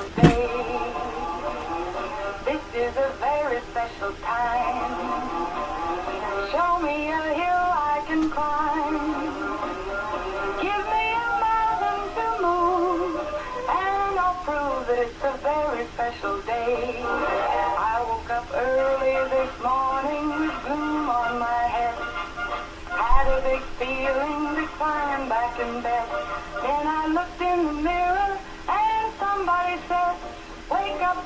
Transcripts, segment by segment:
special day. This is a very special time. Show me a hill I can climb. Give me a mountain to move, and I'll prove that it's a very special day. I woke up early this morning with gloom on my head. Had a big feeling to climb back in bed. Then I looked in the mirror and somebody said, wake up,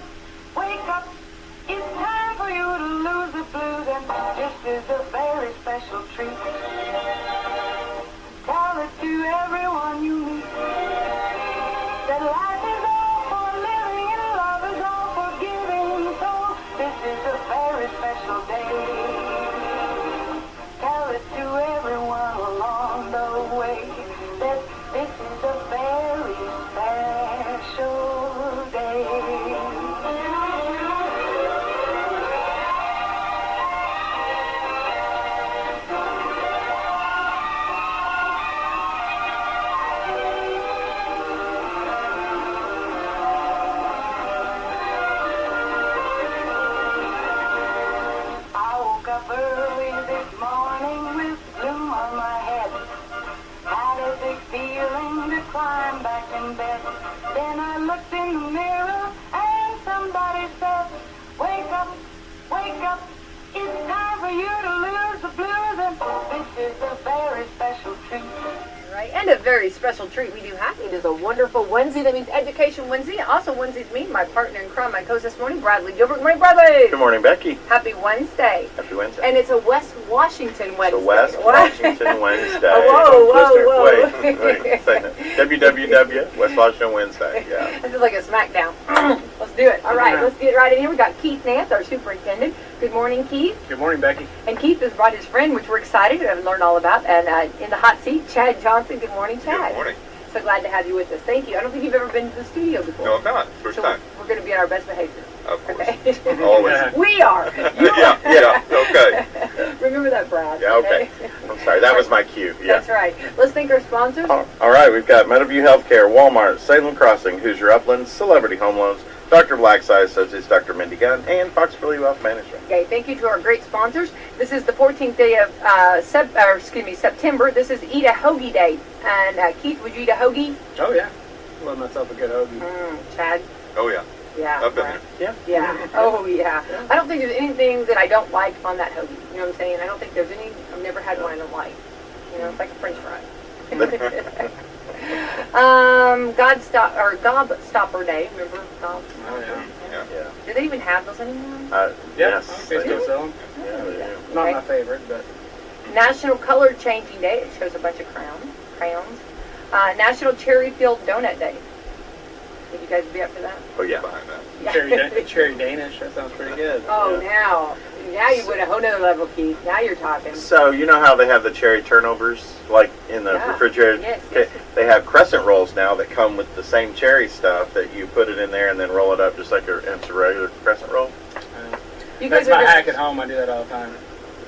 it's time for you to lose the blues, and this is a very special treat. Tell it to everyone you meet, that life is all for living and love is all for giving, so this is a very special day. Tell it to everyone along the way that this is a very special day. I woke up early this morning with gloom on my head. Had a big feeling to climb back in bed. Then I looked in the mirror and somebody said, wake up, it's time for you to lose the blues, and this is a very special treat. Right, and a very special treat we do have. It is a wonderful Wednesday. That means Education Wednesday. Also Wednesday's me, my partner in crime, my co-host this morning, Bradley Gilbert. Good morning, Bradley. Good morning, Becky. Happy Wednesday. Happy Wednesday. And it's a West Washington Wednesday. It's a West Washington Wednesday. Whoa. Wait, say that. WWW, West Washington Wednesday. Yeah. This is like a smackdown. Let's do it. All right, let's get right in here. We got Keith Nance, our superintendent. Good morning, Keith. Good morning, Becky. And Keith has brought his friend, which we're excited to learn all about. And in the hot seat, Chad Johnson. Good morning, Chad. Good morning. So glad to have you with us. Thank you. I don't think you've ever been to the studio before. No, I'm not. First time. We're going to be on our best behavior. Of course. Okay. Always. We are. You are. Yeah, okay. Remember that, Brad. Yeah, okay. I'm sorry, that was my cue. Yeah. That's right. Let's thank our sponsors. All right, we've got Meadowview Healthcare, Walmart, Salem Crossing, Hoosier Upland, Celebrity Home Loans, Dr. Blackside Associates, Dr. Mindy Gunn, and Fox Philly Wealth Management. Okay, thank you to our great sponsors. This is the 14th day of September. This is Eat a Hoagie Day. And Keith, would you eat a hoagie? Oh, yeah. Love myself a good hoagie. Chad? Oh, yeah. Yeah. I've been there. Yeah. Oh, yeah. I don't think there's anything that I don't like on that hoagie. You know what I'm saying? I don't think there's any. I've never had one I don't like. You know, it's like a French fry. Gob Stopper Day. Remember Gob? Oh, yeah. Do they even have those anymore? Yes. They still sell them. Yeah, they do. Not my favorite, but... National Color Changing Day. It shows a bunch of crayons. National Cherry Filled Donut Day. Would you guys be up for that? Oh, yeah. Behind that. Yeah. Cherry Danish, that sounds pretty good. Oh, Yeah. now you went a whole nother level, Keith. Now you're talking. So, you know how they have the cherry turnovers, like in the refrigerator? Yes. They have crescent rolls now that come with the same cherry stuff that you put it in there and then roll it up just like it's a regular crescent roll. You That's guys are my just- hack at home. I do that all the time.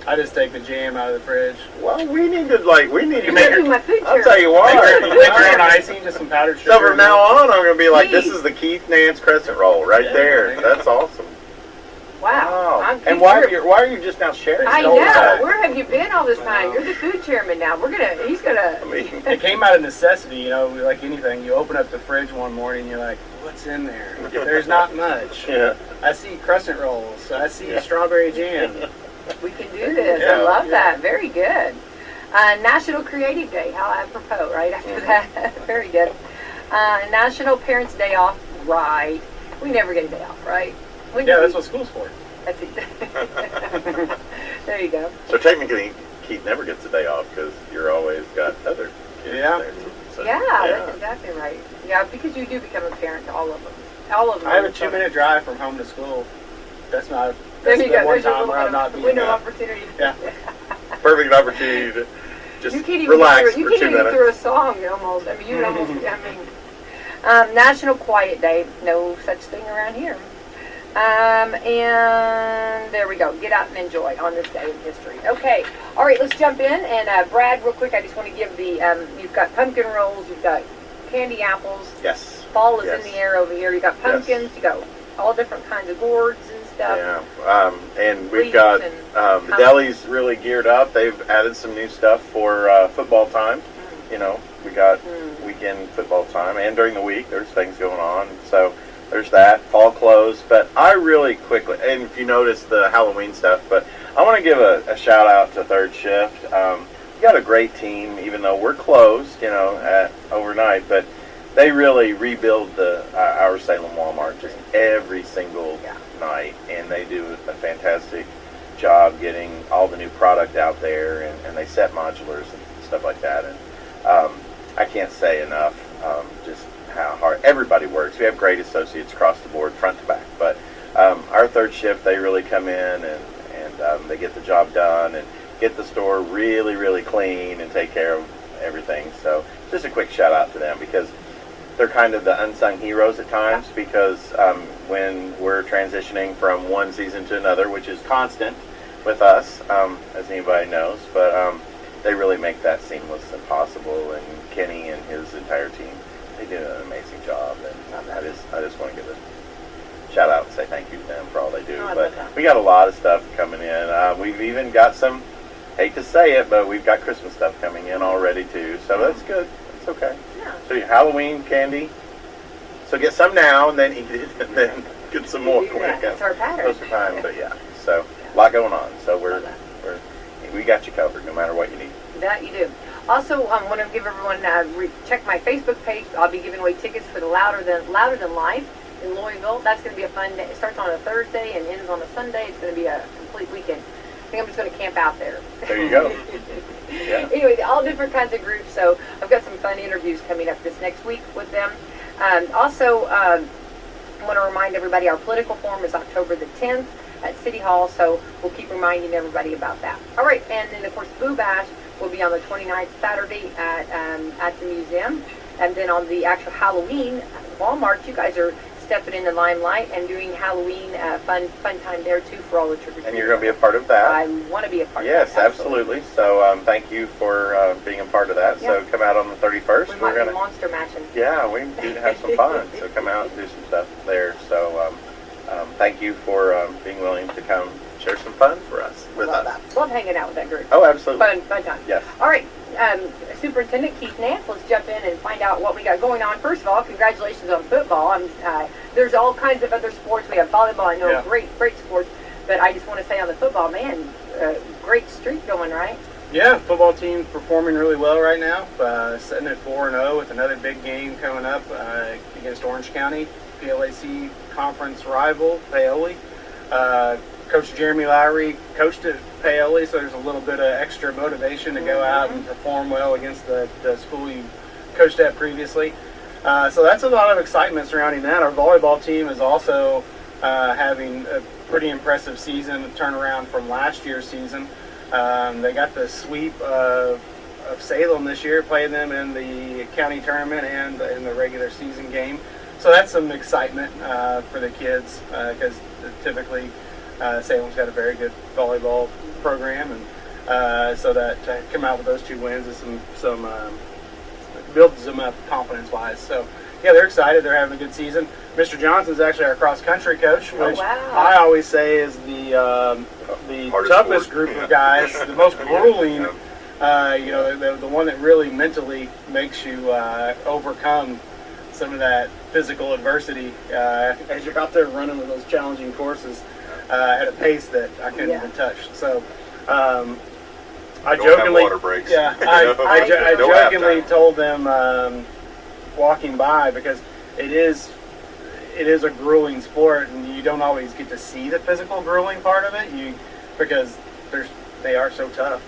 I just take the jam out of the fridge. Well, we need to You're making my food I'll tell you what. Make your own icing, just some powdered sugar. So from now on, I'm going to be like, Please. this is the Keith Nance crescent roll right there. That's awesome. Wow. And why are you just now sharing? I the whole know. time? Where have you been all this time? You're the food chairman now. He's gonna. I mean, It came out of necessity, you know, like anything. You open up the fridge one morning and you're like, what's in there? There's not much. yeah. I see crescent rolls. I see strawberry jam. We can do this. Yeah. I love that. Very good. National Creative Day. How apropos, right after that. Very good. National Parents Day Off. Right. We never get a day off, right? Yeah, that's what school's for. That's it. There you go. So technically, Keith never gets a day off because you're always got other kids Yeah. there. So, Yeah, that's exactly right. Yeah, because you do become a parent to all of them. All of them. I have a 2-minute drive from home to school. That's not. There That's you the go. one There's your time little where I'm not being. window opportunity. Yeah. Perfect opportunity to just You can't even relax get through, for you 2 can't even minutes. get through a song almost. I mean, you would almost. National Quiet Day. No such thing around here. And there we go. Get out and enjoy on this day in history. Okay. All right, let's jump in. And Brad, real quick, I just want to give the, you've got pumpkin rolls, you've got candy apples. Yes. fall is Yes. in the air over here. You got pumpkins, you got all different kinds of gourds and stuff. Yeah, and we've Leaves got and the deli's really geared up. They've added some new stuff for football time. You know, we got weekend football time, and during the week there's things going on. So there's that, fall clothes. But I really quickly, and if you notice the Halloween stuff, but I want to give a shout out to Third Shift. We got a great team, even though we're closed, you know, at overnight, but they really rebuild our Salem Walmart just every single night, and they do a fantastic job getting all the new product out there, and they set modulars and stuff like that. And I can't say enough just how hard everybody works. We have great associates across the board, front to back, but our Third Shift, they really come in and they get the job done and get the store really, really clean and take care of everything. So just a quick shout out to them, because they're kind of the unsung heroes at times, because when we're transitioning from one season to another, which is constant with us, as anybody knows, but they really make that seamless and possible. And Kenny and his entire team, they do an amazing job. And I just want to give a shout out and say thank you to them for all they do. But we got a lot of stuff coming in. We've even got some, hate to say it, but we've got Christmas stuff coming in already too. So that's good. It's okay. Yeah. So your Halloween candy. So get some now and then eat it, and then get some more quick. That's our pattern. Close to time, but yeah. So a lot going on. So we got you covered no matter what you need. That you do. Also, I want to give everyone check my Facebook page. I'll be giving away tickets for the Louder Than Life in Louisville. That's going to be a fun day. It starts on a Thursday and ends on a Sunday. It's going to be a complete weekend. I think I'm just going to camp out there. There you go. Yeah. Anyway, all different kinds of groups. So I've got some fun interviews coming up this next week with them. Also, I want to remind everybody our political forum is October the 10th at City Hall. So we'll keep reminding everybody about that. All right, and then of course Boo Bash will be on the 29th Saturday at the museum, and then on the actual Halloween Walmart, you guys are stepping in the limelight and doing Halloween fun time there too for all the trick or treaters. And you're going to be a part of that. I want to be a part of that. Yes, absolutely. So thank you for being a part of that. Yeah. So come out on the 31st. We We're might going be to monster matching. Yeah, we do have some fun. So come out and do some stuff there. So thank you for being willing to come share some fun for us with Love us. that. Love hanging out with that group. Oh, absolutely. Fun time. Yes. All right, Superintendent Keith Nance, let's jump in and find out what we got going on. First of all, congratulations on football. There's all kinds of other sports. We have volleyball. I know, great sports. But I just want to say on the football, man, great streak going, right? Yeah, football team performing really well right now. Sitting at 4-0 with another big game coming up against Orange County, PLAC conference rival, Paoli. Coach Jeremy Lowry coached at Paoli, so there's a little bit of extra motivation to go out and perform well against the school you coached at previously. So that's a lot of excitement surrounding that. Our volleyball team is also having a pretty impressive season, a turnaround from last year's season. They got the sweep of Salem this year, playing them in the county tournament and in the regular season game. So that's some excitement for the kids, because typically Salem's got a very good volleyball program, and so that to come out with those two wins is some builds them up confidence-wise. So yeah, they're excited. They're having a good season. Mr. Johnson's actually our cross-country coach, which I always say is the toughest group of guys, the most grueling. The one that really mentally makes you overcome some of that physical adversity as you're out there running with those challenging courses at a pace that I couldn't even touch. So I jokingly, water breaks. Yeah, I jokingly told them walking by, because it is a grueling sport, and you don't always get to see the physical grueling part of it. Because they are so tough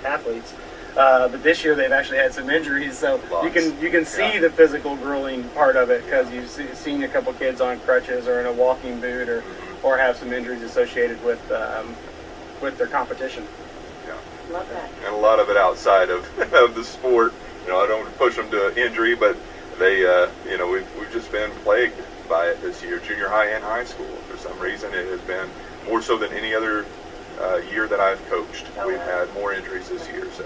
athletes. But this year they've actually had some injuries, so you can see the physical grueling part of it, because you've seen a couple kids on crutches or in a walking boot or have some injuries associated with their competition. Yeah. Love that. And a lot of it outside of the sport. I don't want to push them to injury, but they, we've just been plagued by it this year, junior high and high school. For some reason, it has been more so than any other year that I've coached. We've had more injuries this year, so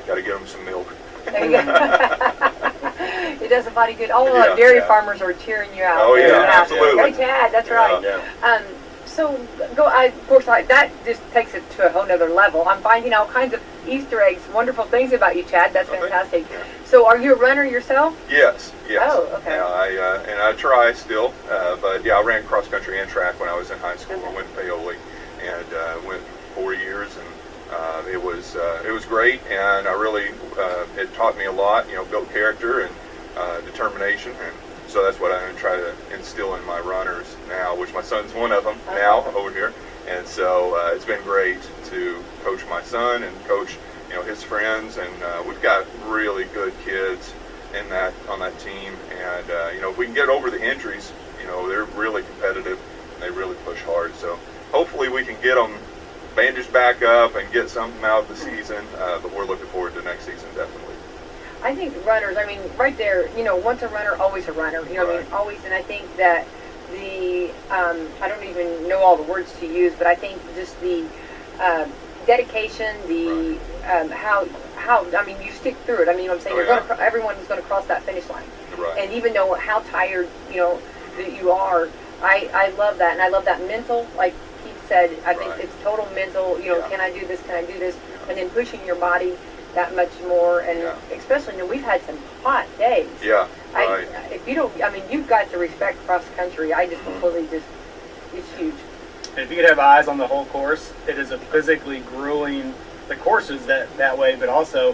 got to give them some milk. There you go. It does a body good. All the Yeah, dairy yeah. farmers are cheering you out. Oh, yeah, Yeah. absolutely. Go Chad, that's Yeah. right. Yeah. So, of course, that just takes it to a whole nother level. I'm finding all kinds of Easter eggs, wonderful things about you, Chad. That's Okay. fantastic. Yeah. So, are you a runner yourself? Yes. Oh, okay. Yeah, and I try still, but yeah, I ran cross country and track when I was in high school. Okay. I went to Paoli and went 4 years, and it was great, and I really it taught me a lot. Built character and determination, and so that's what I try to instill in my runners now, which my son's one of them now over here, and so it's been great to coach my son and coach his friends, and we've got really good kids on that team, and if we can get over the injuries, they're really competitive and they really push hard. So hopefully we can get them bandaged back up and get something out of the season, but we're looking forward to next season definitely. I think runners, right there, once a runner, always a runner. Always. And I think that I don't even know all the words to use, but I think just the dedication, how you stick through it. You saying? Everyone's going to cross that finish line. Right. And even though how tired, that you are, I love that. And I love that mental, like Keith said, I think it's total mental, can I do this, and then pushing your body that much more, and especially, we've had some hot days. Yeah, right. If you don't, you've got to respect cross country. I just completely it's huge. And if you could have eyes on the whole course, it is a physically grueling, the course is that way, but also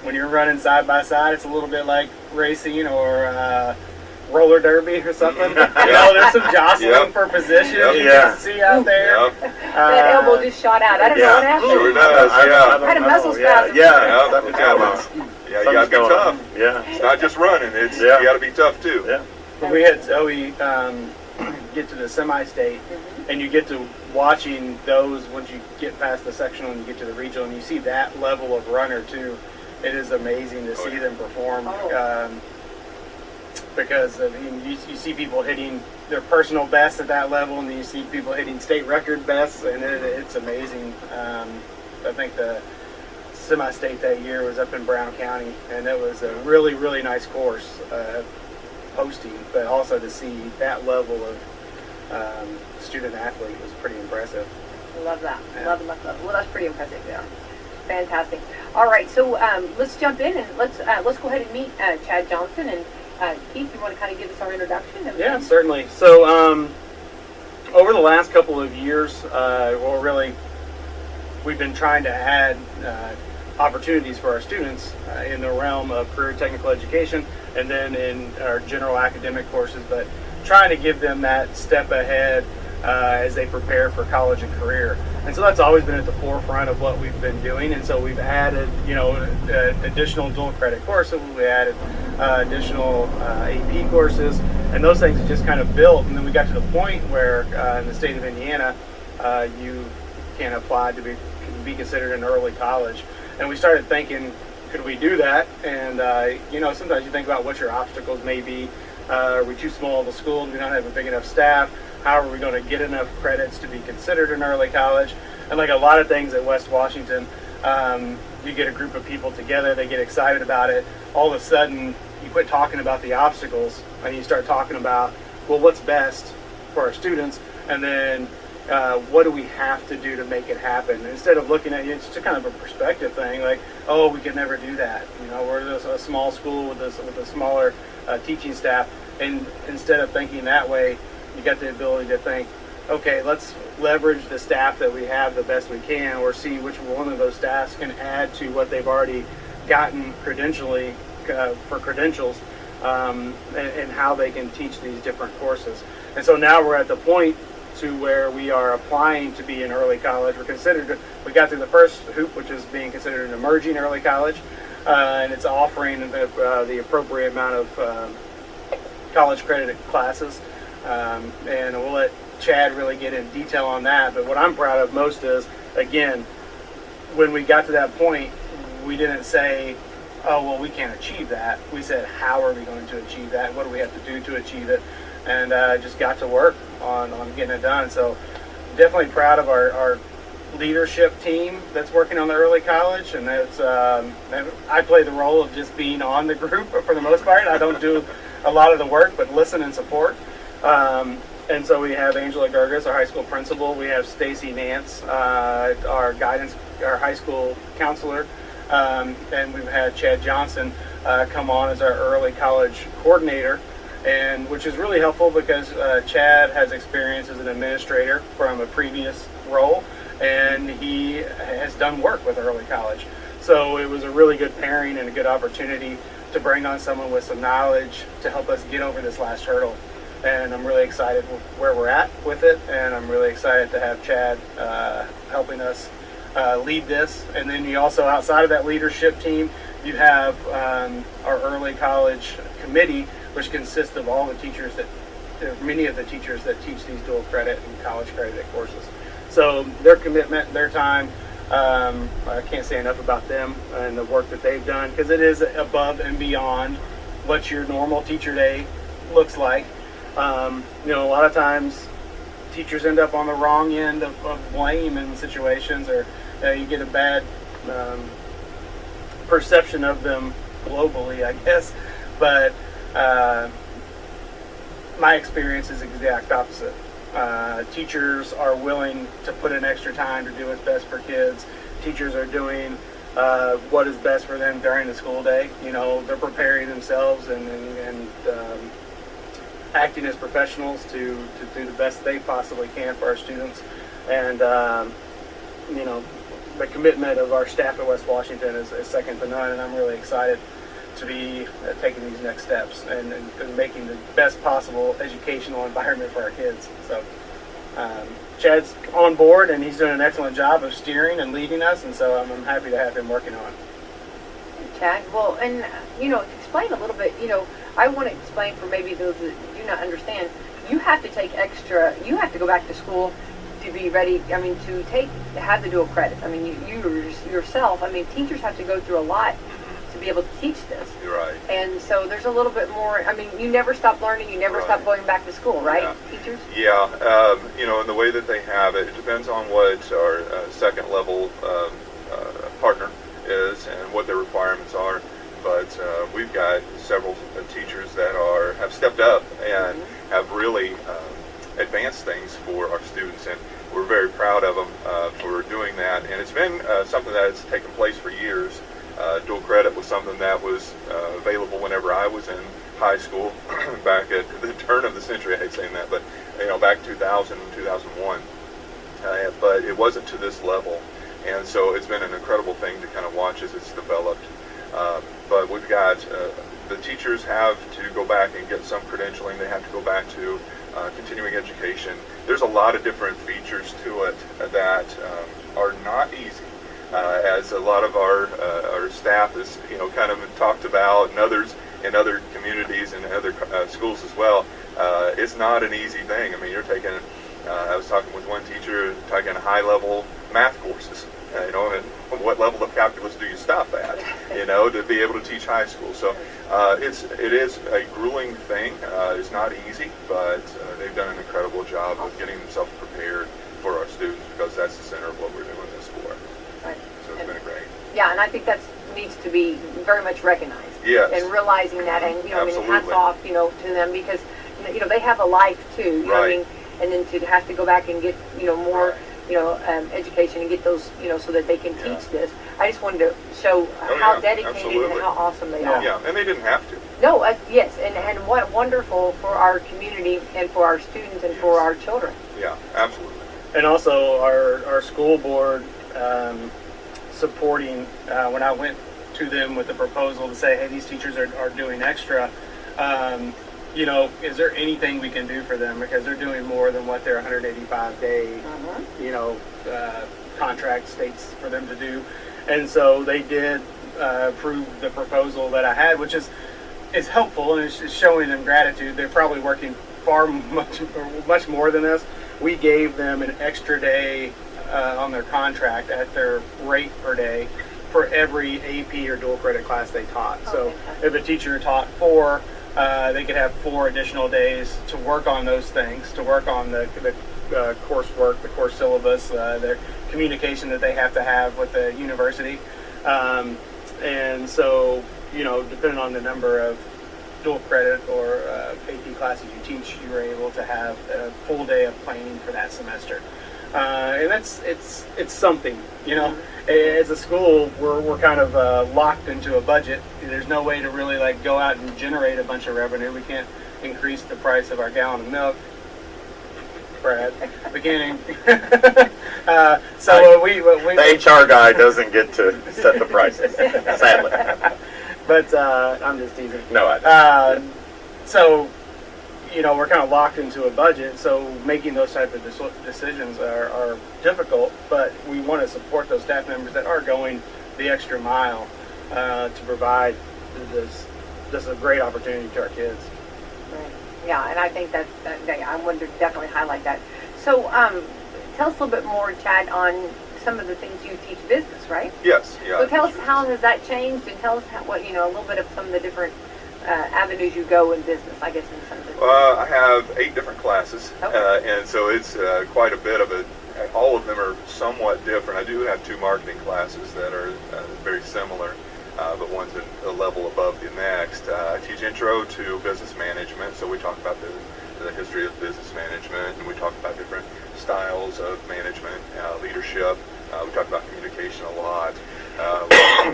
when you're running side by side, it's a little bit like racing or roller derby or something. There's some jostling for position. You can see out there. That elbow just shot out. I don't know what happened. Sure does. I had a muscle spasm. Yeah, that happens. You got to be tough. Yeah. It's not just running. You got to be tough too. Yeah. When we had Zoe get to the semi-state, and you get to watching those once you get past the sectional and you get to the regional, and you see that level of runner too. It is amazing to see them perform. Because you see people hitting their personal best at that level, and then you see people hitting state record bests, and it's amazing. I think the semi-state that year was up in Brown County, and it was a really, really nice course hosting, but also to see that level of student athlete was pretty impressive. I love that. Yeah. Love it. Well, that's pretty impressive. Yeah. Fantastic. All right, so let's jump in and let's go ahead and meet Chad Johnson. And Keith, you want to kind of give us our introduction? Yeah, certainly. So over the last couple of years, we've been trying to add opportunities for our students in the realm of career technical education and then in our general academic courses, but trying to give them that step ahead as they prepare for college and career. And so that's always been at the forefront of what we've been doing. And so we've added, additional dual credit courses. We added additional AP courses, and those things just kind of built. And then we got to the point where in the state of Indiana, you can apply to be considered an early college. And we started thinking, could we do that? And sometimes you think about what your obstacles may be. Are we too small of a school? Do we not have a big enough staff? How are we going to get enough credits to be considered an early college? And like a lot of things at West Washington, you get a group of people together, they get excited about it. All of a sudden, you quit talking about the obstacles and you start talking about, well, what's best for our students? And then what do we have to do to make it happen? Instead of looking at it, it's just kind of a perspective thing, like, oh, we could never do that. We're a small school with a smaller teaching staff. And instead of thinking that way, you got the ability to think, okay, let's leverage the staff that we have the best we can, or see which one of those staffs can add to what they've already gotten credentials, and how they can teach these different courses. And so now we're at the point to where we are applying to be an early college. We got through the first hoop, which is being considered an emerging early college, and it's offering the appropriate amount of college credit classes. And we'll let Chad really get in detail on that. But what I'm proud of most is, again, when we got to that point, we didn't say, oh, well, we can't achieve that. We said, how are we going to achieve that? What do we have to do to achieve it? And just got to work on getting it done. So definitely proud of our leadership team that's working on the early college, and that's I play the role of just being on the group for the most part. I don't do a lot of the work, but listen and support. And so we have Angela Gerges, our high school principal. We have Stacy Nance, our high school counselor. And we've had Chad Johnson come on as our early college coordinator, and which is really helpful because Chad has experience as an administrator from a previous role, and he has done work with early college. So it was a really good pairing and a good opportunity to bring on someone with some knowledge to help us get over this last hurdle. And I'm really excited where we're at with it, and I'm really excited to have Chad helping us lead this. And then you also, outside of that leadership team, you have our early college committee, which consists of all the teachers many of the teachers that teach these dual credit and college credit courses. So their commitment, their time, I can't say enough about them and the work that they've done, because it is above and beyond what your normal teacher day looks like. A lot of times teachers end up on the wrong end of blame in situations, or you get a bad perception of them globally, I guess. But my experience is the exact opposite. Teachers are willing to put in extra time to do what's best for kids. Teachers are doing what is best for them during the school day. They're preparing themselves and acting as professionals to do the best they possibly can for our students. And the commitment of our staff at West Washington is second to none, and I'm really excited to be taking these next steps and making the best possible educational environment for our kids. So Chad's on board, and he's doing an excellent job of steering and leading us, and so I'm happy to have him working on it. Chad, well, and explain a little bit. I want to explain for maybe those that do not understand. You have to take extra. You have to go back to school to be ready. To have the dual credit. You yourself. Teachers have to go through a lot to be able to teach this. You're right. And so there's a little bit more. You never stop learning. You never stop going back to school, right, teachers? Yeah. And the way that they have it, it depends on what our second level partner is and what their requirements are. But we've got several teachers that have stepped up and have really advanced things for our students, and we're very proud of them for doing that. And it's been something that has taken place for years. Dual credit was something that was available whenever I was in high school, back at the turn of the century. I hate saying that, but back 2000 and 2001. But it wasn't to this level, and so it's been an incredible thing to kind of watch as it's developed. But we've got the teachers have to go back and get some credentialing. They have to go back to continuing education. There's a lot of different features to it that are not easy, as a lot of our staff is kind of talked about, and others in other communities and other schools as well. It's not an easy thing. You're taking. I was talking with one teacher taking high-level math courses. And what level of calculus do you stop at, to be able to teach high school? So it is a grueling thing. It's not easy, but they've done an incredible job of getting themselves prepared for our students, because that's the center of what we're doing this for. Right. So it's been great. Yeah, and I think that needs to be very much recognized. Yes. And realizing that, and Absolutely. hats off, to them, because they have a life too. Right. And then to have to go back and get more. Right. Education and get those, so that they can teach this. I just wanted to show how dedicated Absolutely. and how awesome they are. Yeah, and they didn't have to. No, yes, and what wonderful for our community and for our students and for our children. Yeah, absolutely. And also our school board supporting, when I went to them with the proposal to say, hey, these teachers are doing extra, is there anything we can do for them? Because they're doing more than what their 185-day, contract states for them to do. And so they did approve the proposal that I had, which is helpful, and it's showing them gratitude. They're probably working much more than this. We gave them an extra day on their contract at their rate per day for every AP or dual credit class they taught. So if a teacher taught 4, they could have 4 additional days to work on those things, to work on the coursework, the course syllabus, their communication that they have to have with the university. And so, depending on the number of dual credit or AP classes you teach, you're able to have a full day of planning for that semester. And it's something, As a school, we're kind of locked into a budget. There's no way to really go out and generate a bunch of revenue. We can't increase the price of our gallon of milk. Brad, beginning. The HR guy doesn't get to set the prices, sadly. But I'm just teasing. No, I don't. So, we're kind of locked into a budget, so making those type of decisions are difficult, but we want to support those staff members that are going the extra mile to provide this a great opportunity to our kids. Right. Yeah, and I think I wanted to definitely highlight that. So, tell us a little bit more, Chad, on some of the things you teach business, right? Yes. Yeah. So tell us how has that changed, and tell us what a little bit of some of the different avenues you go in business, I guess, in some of the... I have 8 different classes, okay. And so it's quite a bit of it. All of them are somewhat different. I do have 2 marketing classes that are very similar, but one's a level above the next. I teach Intro to Business Management, so we talk about the history of business management, and we talk about different styles of management, leadership. We talk about communication a lot.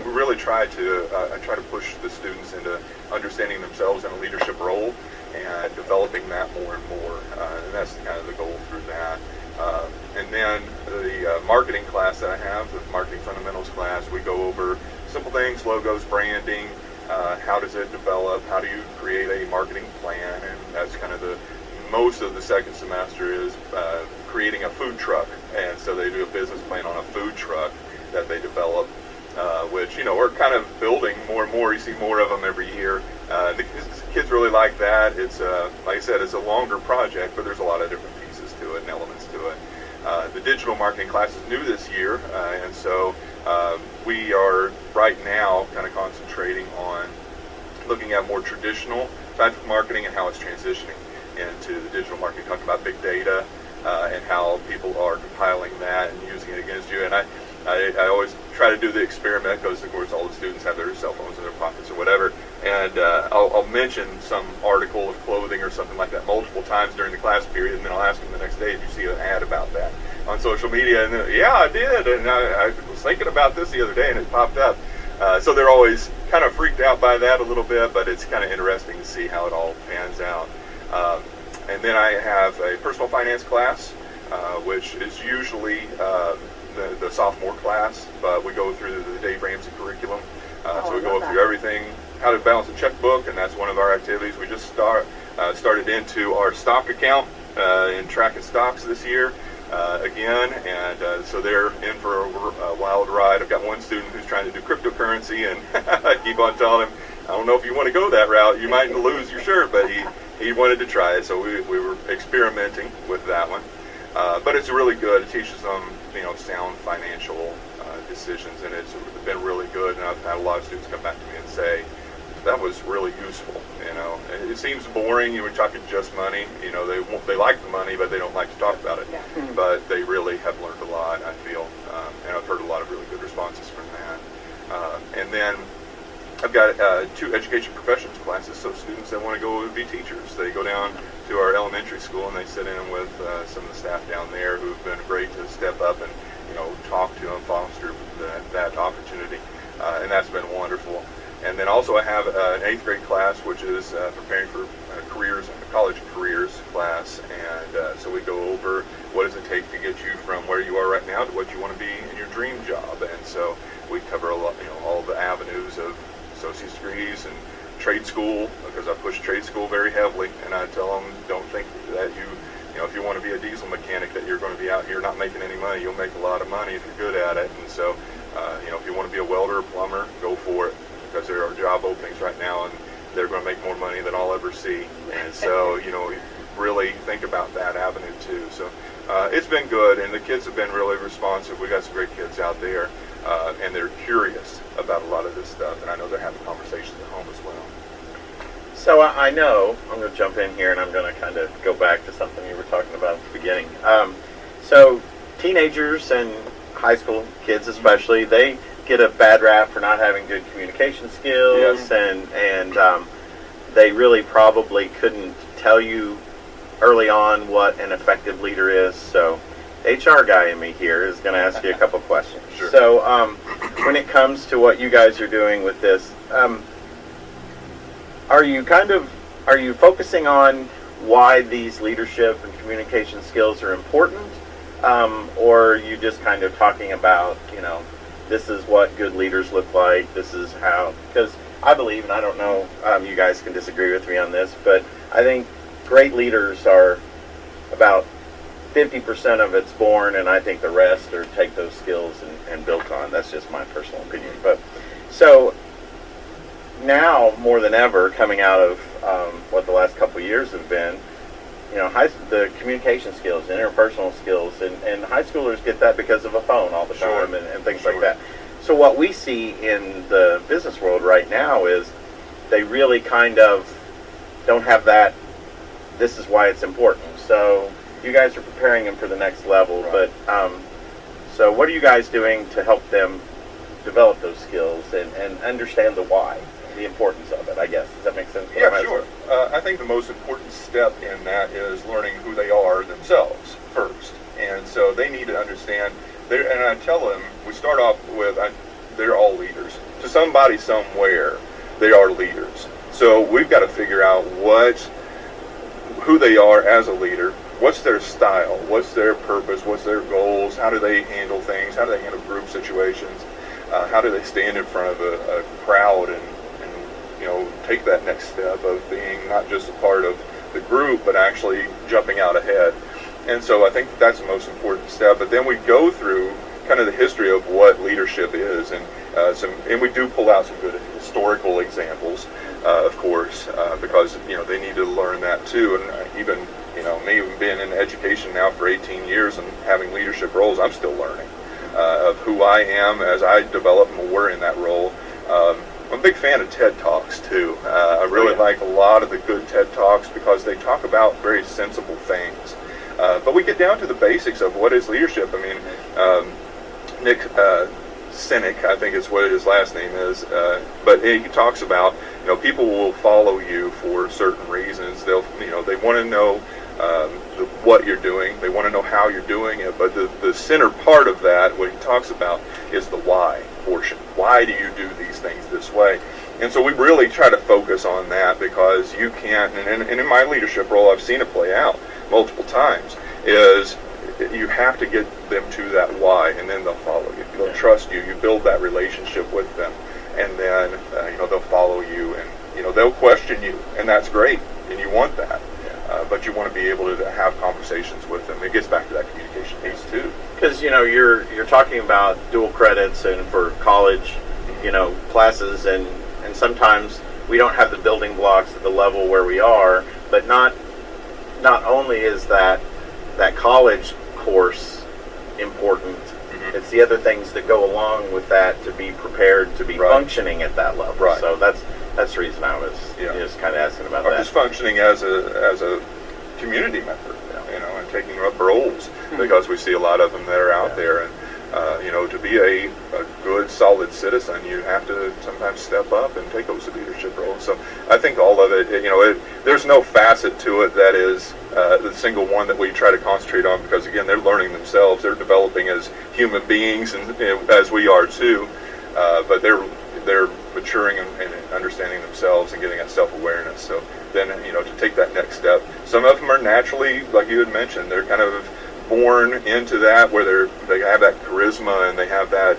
We really try to push the students into understanding themselves in a leadership role and developing that more and more. And that's kind of the goal through that. And then the marketing class that I have, the marketing fundamentals class, we go over simple things, logos, branding, how does it develop, how do you create a marketing plan, and that's kind of most of the second semester is creating a food truck. And so they do a business plan on a food truck that they develop, which, we're kind of building more and more. You see more of them every year. The kids really like that. It's, like I said, it's a longer project, but there's a lot of different pieces to it and elements to it. The digital marketing class is new this year, and so we are right now kind of concentrating on looking at more traditional type of marketing and how it's transitioning into the digital marketing, talking about big data and how people are compiling that and using it against you. And I always try to do the experiment because, of course, all the students have their cell phones in their pockets or whatever. And I'll mention some article of clothing or something like that multiple times during the class period, and then I'll ask them the next day, did you see an ad about that on social media? And then, yeah, I did. And I was thinking about this the other day, and it popped up. So they're always kind of freaked out by that a little bit, but it's kind of interesting to see how it all pans out. And then I have a personal finance class, which is usually the sophomore class, but we go through the Dave Ramsey curriculum. So we go through everything, how to balance a checkbook, and that's one of our activities. We just started into our stock account in tracking stocks this year again, and so they're in for a wild ride. I've got one student who's trying to do cryptocurrency, and I keep on telling him, I don't know if you want to go that route. You might lose your shirt, but he wanted to try it, so we were experimenting with that one. But it's really good. It teaches them, sound financial decisions, and it's been really good. And I've had a lot of students come back to me and say, that was really useful. It seems boring. We're talking just money. They like the money, but they don't like to talk about it. Yeah. But they really have learned a lot, I feel, and I've heard a lot of really good responses from that. And then I've got 2 education professions classes, so students that want to go be teachers. They go down to our elementary school and they sit in with some of the staff down there who've been great to step up and talk to them, foster that opportunity, and that's been wonderful. And then also I have an 8th grade class, which is preparing for careers, college careers class, and so we go over what does it take to get you from where you are right now to what you want to be in your dream job, and so we cover a lot, all the avenues of associate's degrees and trade school, because I push trade school very heavily, and I tell them, don't think that if you want to be a diesel mechanic, that you're going to be out here not making any money. You'll make a lot of money if you're good at it, and so if you want to be a welder or plumber, go for it, because there are job openings right now, and they're going to make more money than I'll ever see, and so really think about that avenue too. So it's been good, and the kids have been really responsive. We got some great kids out there, and they're curious about a lot of this stuff, and I know they're having conversations at home as well. So I know, I'm going to jump in here, and I'm going to kind of go back to something you were talking about at the beginning. So teenagers and high school kids especially, they get a bad rap for not having good communication skills, and they really probably couldn't tell you early on what an effective leader is. So HR guy in me here is going to ask you a couple questions. Sure. So when it comes to what you guys are doing with this, are you focusing on why these leadership and communication skills are important, or are you just kind of talking about, this is what good leaders look like, this is how? Because I believe, and I don't know, you guys can disagree with me on this, but I think great leaders are about 50% of it's born, and I think the rest are take those skills and built on. That's just my personal opinion. But so now more than ever, coming out of what the last couple of years have been, the communication skills, interpersonal skills, and high schoolers get that because of a phone all the time and things like that. So what we see in the business world right now is they really kind of don't have that. This is why it's important. So you guys are preparing them for the next level, but so what are you guys doing to help them develop those skills and understand the why, the importance of it, I guess? Does that make sense? Yeah, sure. I think the most important step in that is learning who they are themselves first. And so they need to understand, and I tell them, we start off with, they're all leaders. To somebody somewhere, they are leaders. So we've got to figure out who they are as a leader, what's their style, what's their purpose, what's their goals, how do they handle things, how do they handle group situations, how do they stand in front of a crowd and take that next step of being not just a part of the group but actually jumping out ahead. And so I think that's the most important step. But then we go through kind of the history of what leadership is, and we do pull out some good historical examples, of course, because they need to learn that too. And even me being in education now for 18 years and having leadership roles, I'm still learning of who I am as I develop more in that role. I'm a big fan of TED Talks too. I really like a lot of the good TED Talks because they talk about very sensible things. But we get down to the basics of what is leadership. I mean, Nick Cynic, I think is what his last name is, but he talks about people will follow you for certain reasons. They want to know what you're doing. They want to know how you're doing it. But the center part of that, what he talks about, is the why portion. Why do you do these things this way? And so we really try to focus on that because you can't, and in my leadership role, I've seen it play out multiple times, is you have to get them to that why, and then they'll follow you. They'll trust you. You build that relationship with them, and then they'll follow you, and they'll question you, and that's great, and you want that. But you want to be able to have conversations with them. It gets back to that communication piece too. Because you're talking about dual credits and for college, classes, and sometimes we don't have the building blocks at the level where we are. But not only is that college course important, it's the other things that go along with that to be prepared to be functioning at that level. Right. So that's the reason I was just kind of asking about that. Just functioning as a community member, and taking up roles, because we see a lot of them that are out there, and to be a good, solid citizen, you have to sometimes step up and take those leadership roles. So I think all of it, there's no facet to it that is the single one that we try to concentrate on, because again, they're learning themselves, they're developing as human beings, and as we are too, but they're maturing and understanding themselves and getting that self-awareness. So then, to take that next step, some of them are naturally, like you had mentioned, they're kind of born into that, where they have that charisma and they have that,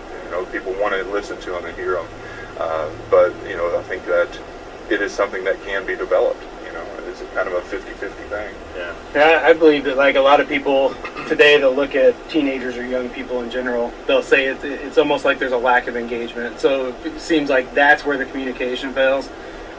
people want to listen to them and hear them. But I think that it is something that can be developed. It's kind of a 50-50 thing. Yeah, I believe that a lot of people today, they'll look at teenagers or young people in general, they'll say it's almost like there's a lack of engagement. So it seems like that's where the communication fails,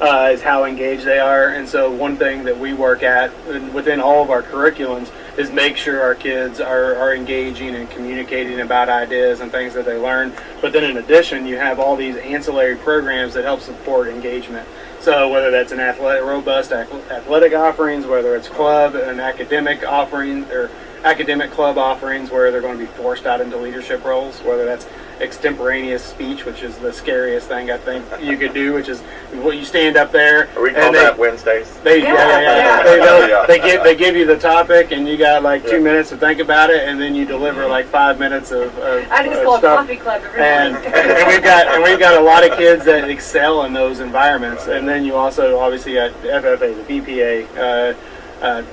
is how engaged they are. And so one thing that we work at within all of our curriculums is make sure our kids are engaging and communicating about ideas and things that they learn. But then in addition, you have all these ancillary programs that help support engagement. So So whether that's an robust athletic offerings, whether it's club and academic offerings or academic club offerings where they're going to be forced out into leadership roles, whether that's extemporaneous speech, which is the scariest thing I think you could do, which is what you stand up there. Are we call that Wednesdays? They give you the topic, and you got like 2 minutes to think about it, and then you deliver like 5 minutes of I just call it coffee club every and we've got a lot of kids that excel in those environments, and then you also obviously at FFA, the BPA.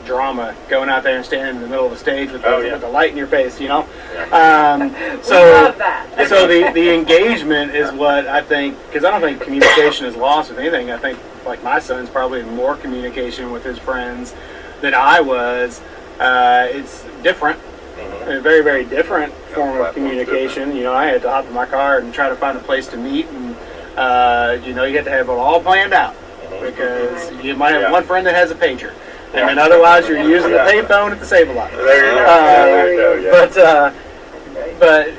Drama, going out there and standing in the middle of the stage with the light in your face, you know. So love that. So the engagement is what I think, because I don't think communication is lost with anything. I think like my son's probably in more communication with his friends than I was. It's different, a very, very different form of communication. You know, I had to hop in my car and try to find a place to meet, and you know, you have to have it all planned out because you might have one friend that has a pager. And then otherwise, you're using the payphone at the Save-A-Lot. There you go. But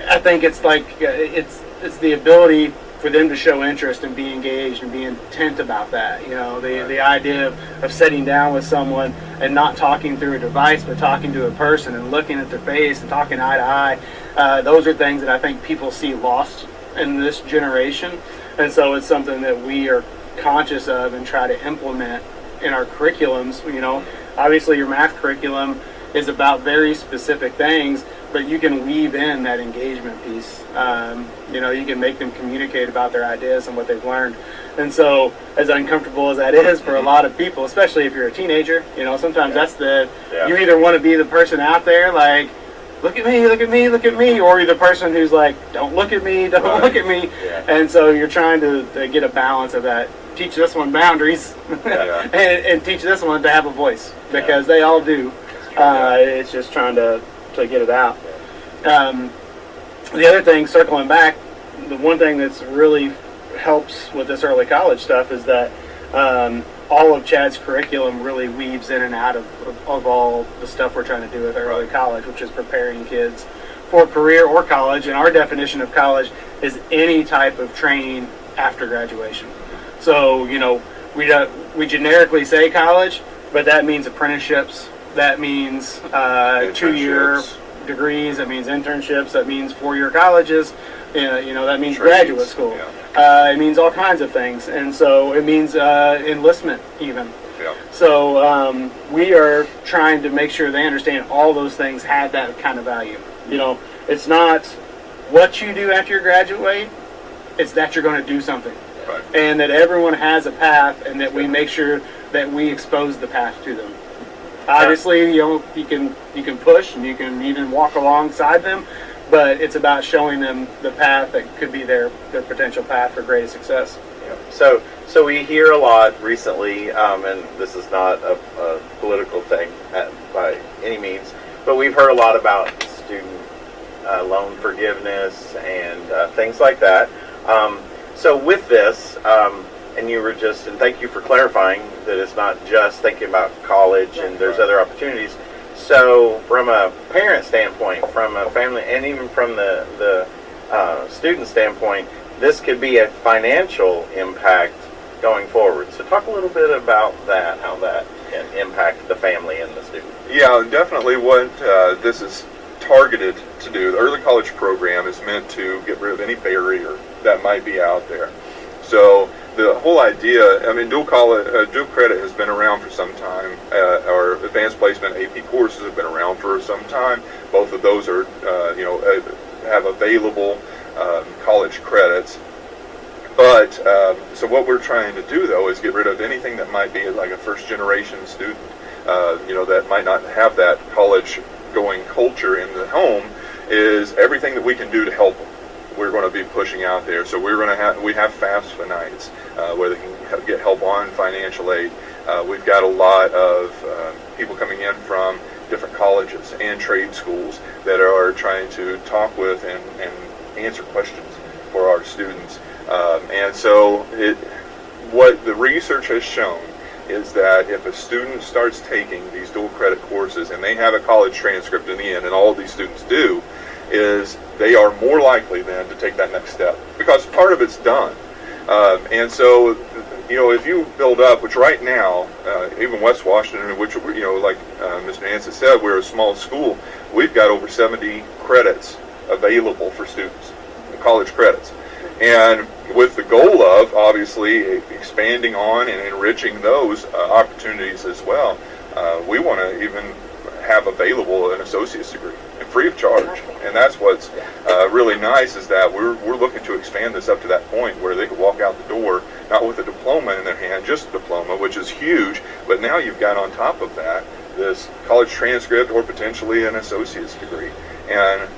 I think it's like it's the ability for them to show interest and be engaged and be intent about that. You know, the idea of sitting down with someone and not talking through a device, but talking to a person and looking at their face and talking eye to eye. Those are things that I think people see lost in this generation, and so it's something that we are conscious of and try to implement in our curriculums. You know, obviously your math curriculum is about very specific things, but you can weave in that engagement piece. You know, you can make them communicate about their ideas and what they've learned. And so, as uncomfortable as that is for a lot of people, especially if you're a teenager, you know, sometimes that's you either want to be the person out there like, look at me, look at me, look at me, or you're the person who's like, don't look at me, don't look at me. And so you're trying to get a balance of that. Teach this one boundaries and teach this one to have a voice, because they all do. It's just trying to get it out. The other thing, circling back, the one thing that's really helps with this early college stuff is that all of Chad's curriculum really weaves in and out of all the stuff we're trying to do with early college, which is preparing kids for career or college. And our definition of college is any type of training after graduation. So, you know, we generically say college, but that means apprenticeships, that means 2-year degrees, that means internships, that means 4-year colleges, you know, that means graduate school. It means all kinds of things, and so it means enlistment even. So we are trying to make sure they understand all those things have that kind of value. You know, it's not what you do after you graduate, it's that you're going to do something. And that everyone has a path, and that we make sure that we expose the path to them. Obviously, you know, you can push and you can even walk alongside them, but it's about showing them the path that could be their potential path for greatest success. So we hear a lot recently, and this is not a political thing by any means, but we've heard a lot about student loan forgiveness and things like that. So with this, and thank you for clarifying that it's not just thinking about college and there's other opportunities. So from a parent standpoint, from a family, and even from the student standpoint, this could be a financial impact going forward. So talk a little bit about that, how that can impact the family and the student. Yeah, definitely what this is targeted to do. The early college program is meant to get rid of any barrier that might be out there. So the whole idea, I mean, dual credit has been around for some time. Our advanced placement AP courses have been around for some time. Both of those are, have available college credits. But so what we're trying to do though is get rid of anything that might be like a first generation student, that might not have that college going culture in the home. Is everything that we can do to help them. We're going to be pushing out there. So we have FAFSA nights where they can get help on financial aid. We've got a lot of people coming in from different colleges and trade schools that are trying to talk with and answer questions for our students. And so what the research has shown is that if a student starts taking these dual credit courses and they have a college transcript in the end, and all of these students do, is they are more likely then to take that next step, because part of it's done. And so, if you build up, which right now, even West Washington, which, like Mr. Nance has said, we're a small school, we've got over 70 credits available for students, college credits. And with the goal of, obviously, expanding on and enriching those opportunities as well, we want to even have available an associate's degree, and free of charge. And that's what's really nice, is that we're looking to expand this up to that point where they could walk out the door, not with a diploma in their hand, just a diploma, which is huge, but now you've got on top of that this college transcript or potentially an associate's degree. And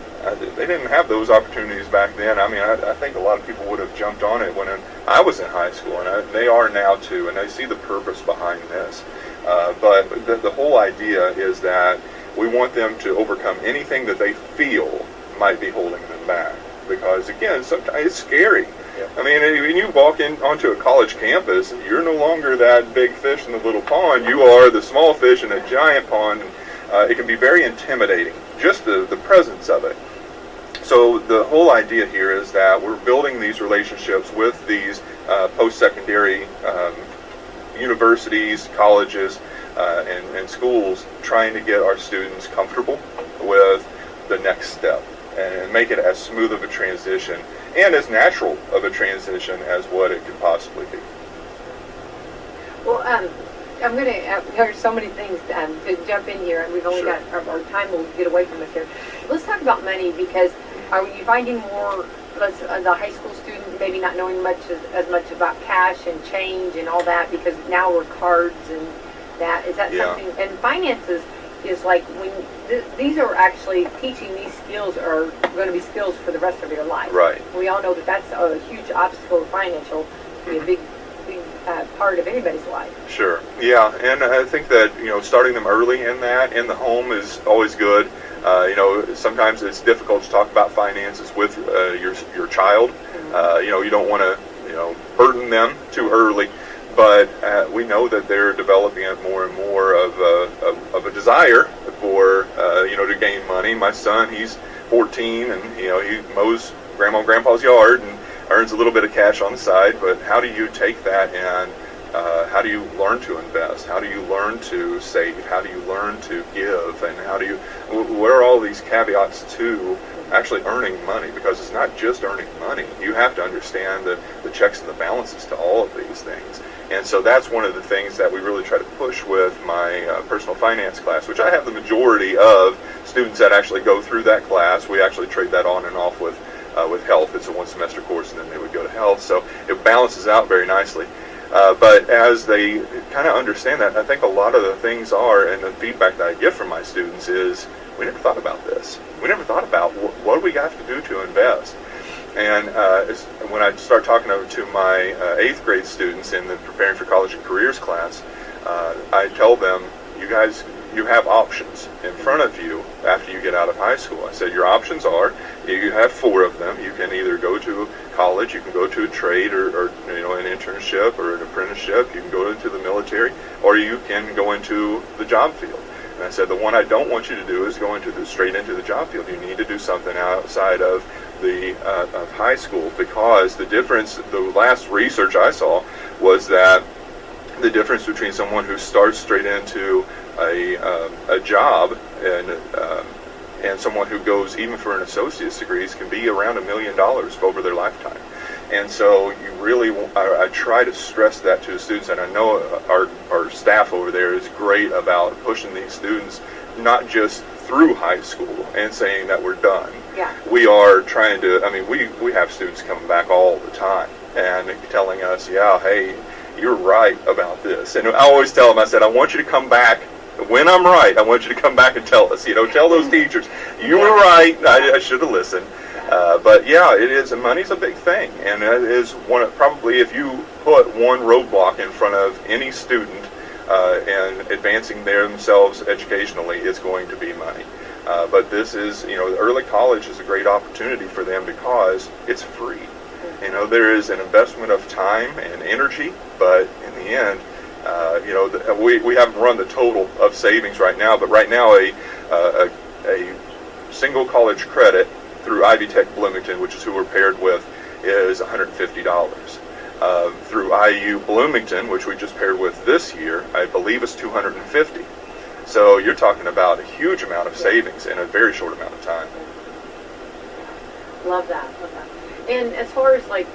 they didn't have those opportunities back then. I mean, I think a lot of people would have jumped on it when I was in high school, and they are now too, and they see the purpose behind this. But the whole idea is that we want them to overcome anything that they feel might be holding them back. Because, again, sometimes it's scary. Yeah. I mean, when you walk onto a college campus, you're no longer that big fish in the little pond. You are the small fish in a giant pond. It can be very intimidating, just the presence of it. So the whole idea here is that we're building these relationships with these post-secondary universities, colleges, and schools, trying to get our students comfortable with the next step and make it as smooth of a transition and as natural of a transition as what it could possibly be. Well, I'm going to, there's so many things to jump in here, and we've only got, our time will get away from us here. Let's talk about money, because are you finding more, the high school student maybe not knowing as much about cash and change and all that, because now we're cards and that, is that something, and finances is like, when these are actually teaching, these skills are going to be skills for the rest of your life. Right. We all know that that's a huge obstacle, financial, to be a big part of anybody's life. Sure. Yeah, and I think that, starting them early in the home is always good. Sometimes it's difficult to talk about finances with your child. Mm-hmm. You don't want to, burden them too early. But we know that they're developing more and more of a desire for, to gain money. My son, he's 14, and, he mows Grandma and Grandpa's yard and earns a little bit of cash on the side. But how do you take that and how do you learn to invest? How do you learn to save? How do you learn to give? And what are all these caveats to actually earning money? Because it's not just earning money. You have to understand the checks and the balances to all of these things. And so that's one of the things that we really try to push with my personal finance class, which I have the majority of students that actually go through that class. We actually trade that on and off with health. It's a one-semester course, and then they would go to health. So it balances out very nicely. But as they kind of understand that, I think a lot of the things are, and the feedback that I get from my students is, we never thought about this. We never thought about what do we have to do to invest. And when I start talking over to my 8th grade students in the Preparing for College and Careers class, I tell them, you guys, you have options in front of you after you get out of high school. I said, your options are, you have 4 of them. You can either go to college, you can go to a trade or an internship or an apprenticeship, you can go into the military, or you can go into the job field. And I said, the one I don't want you to do is go straight into the job field. You need to do something outside of of high school, because the last research I saw was that the difference between someone who starts straight into a job and someone who goes even for an associate's degree can be around $1 million over their lifetime. And so you really, I try to stress that to the students, and I know our staff over there is great about pushing these students, not just through high school and saying that we're done. Yeah. We are trying to, we have students coming back all the time and telling us, yeah, hey, you're right about this. And I always tell them, I said, I want you to come back. When I'm right, I want you to come back and tell us. Tell those teachers, you were right, I should have listened. But yeah, it is, and money's a big thing. And it is probably, if you put one roadblock in front of any student and advancing themselves educationally, it's going to be money. But this is, early college is a great opportunity for them because it's free. There is an investment of time and energy, but in the end, we haven't run the total of savings right now, but right now a single college credit through Ivy Tech Bloomington, which is who we're paired with, is $150. Through IU Bloomington, which we just paired with this year, I believe is 250. So you're talking about a huge amount of savings in a very short amount of time. Love that. Love that. And as far as like,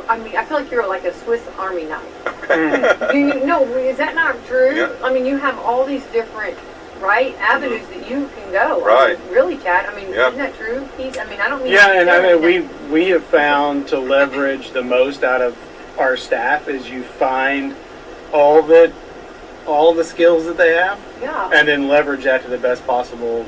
I mean, I feel like you're like a Swiss Army knife. No, is that not true? Yeah. I mean, you have all these different, right, avenues that you can go. Right. I mean, really, Chad? I mean, Yeah. isn't that true? I don't mean. Yeah, and I mean, we have found to leverage the most out of our staff is you find all the skills that they have, Yeah. and then leverage that to the best possible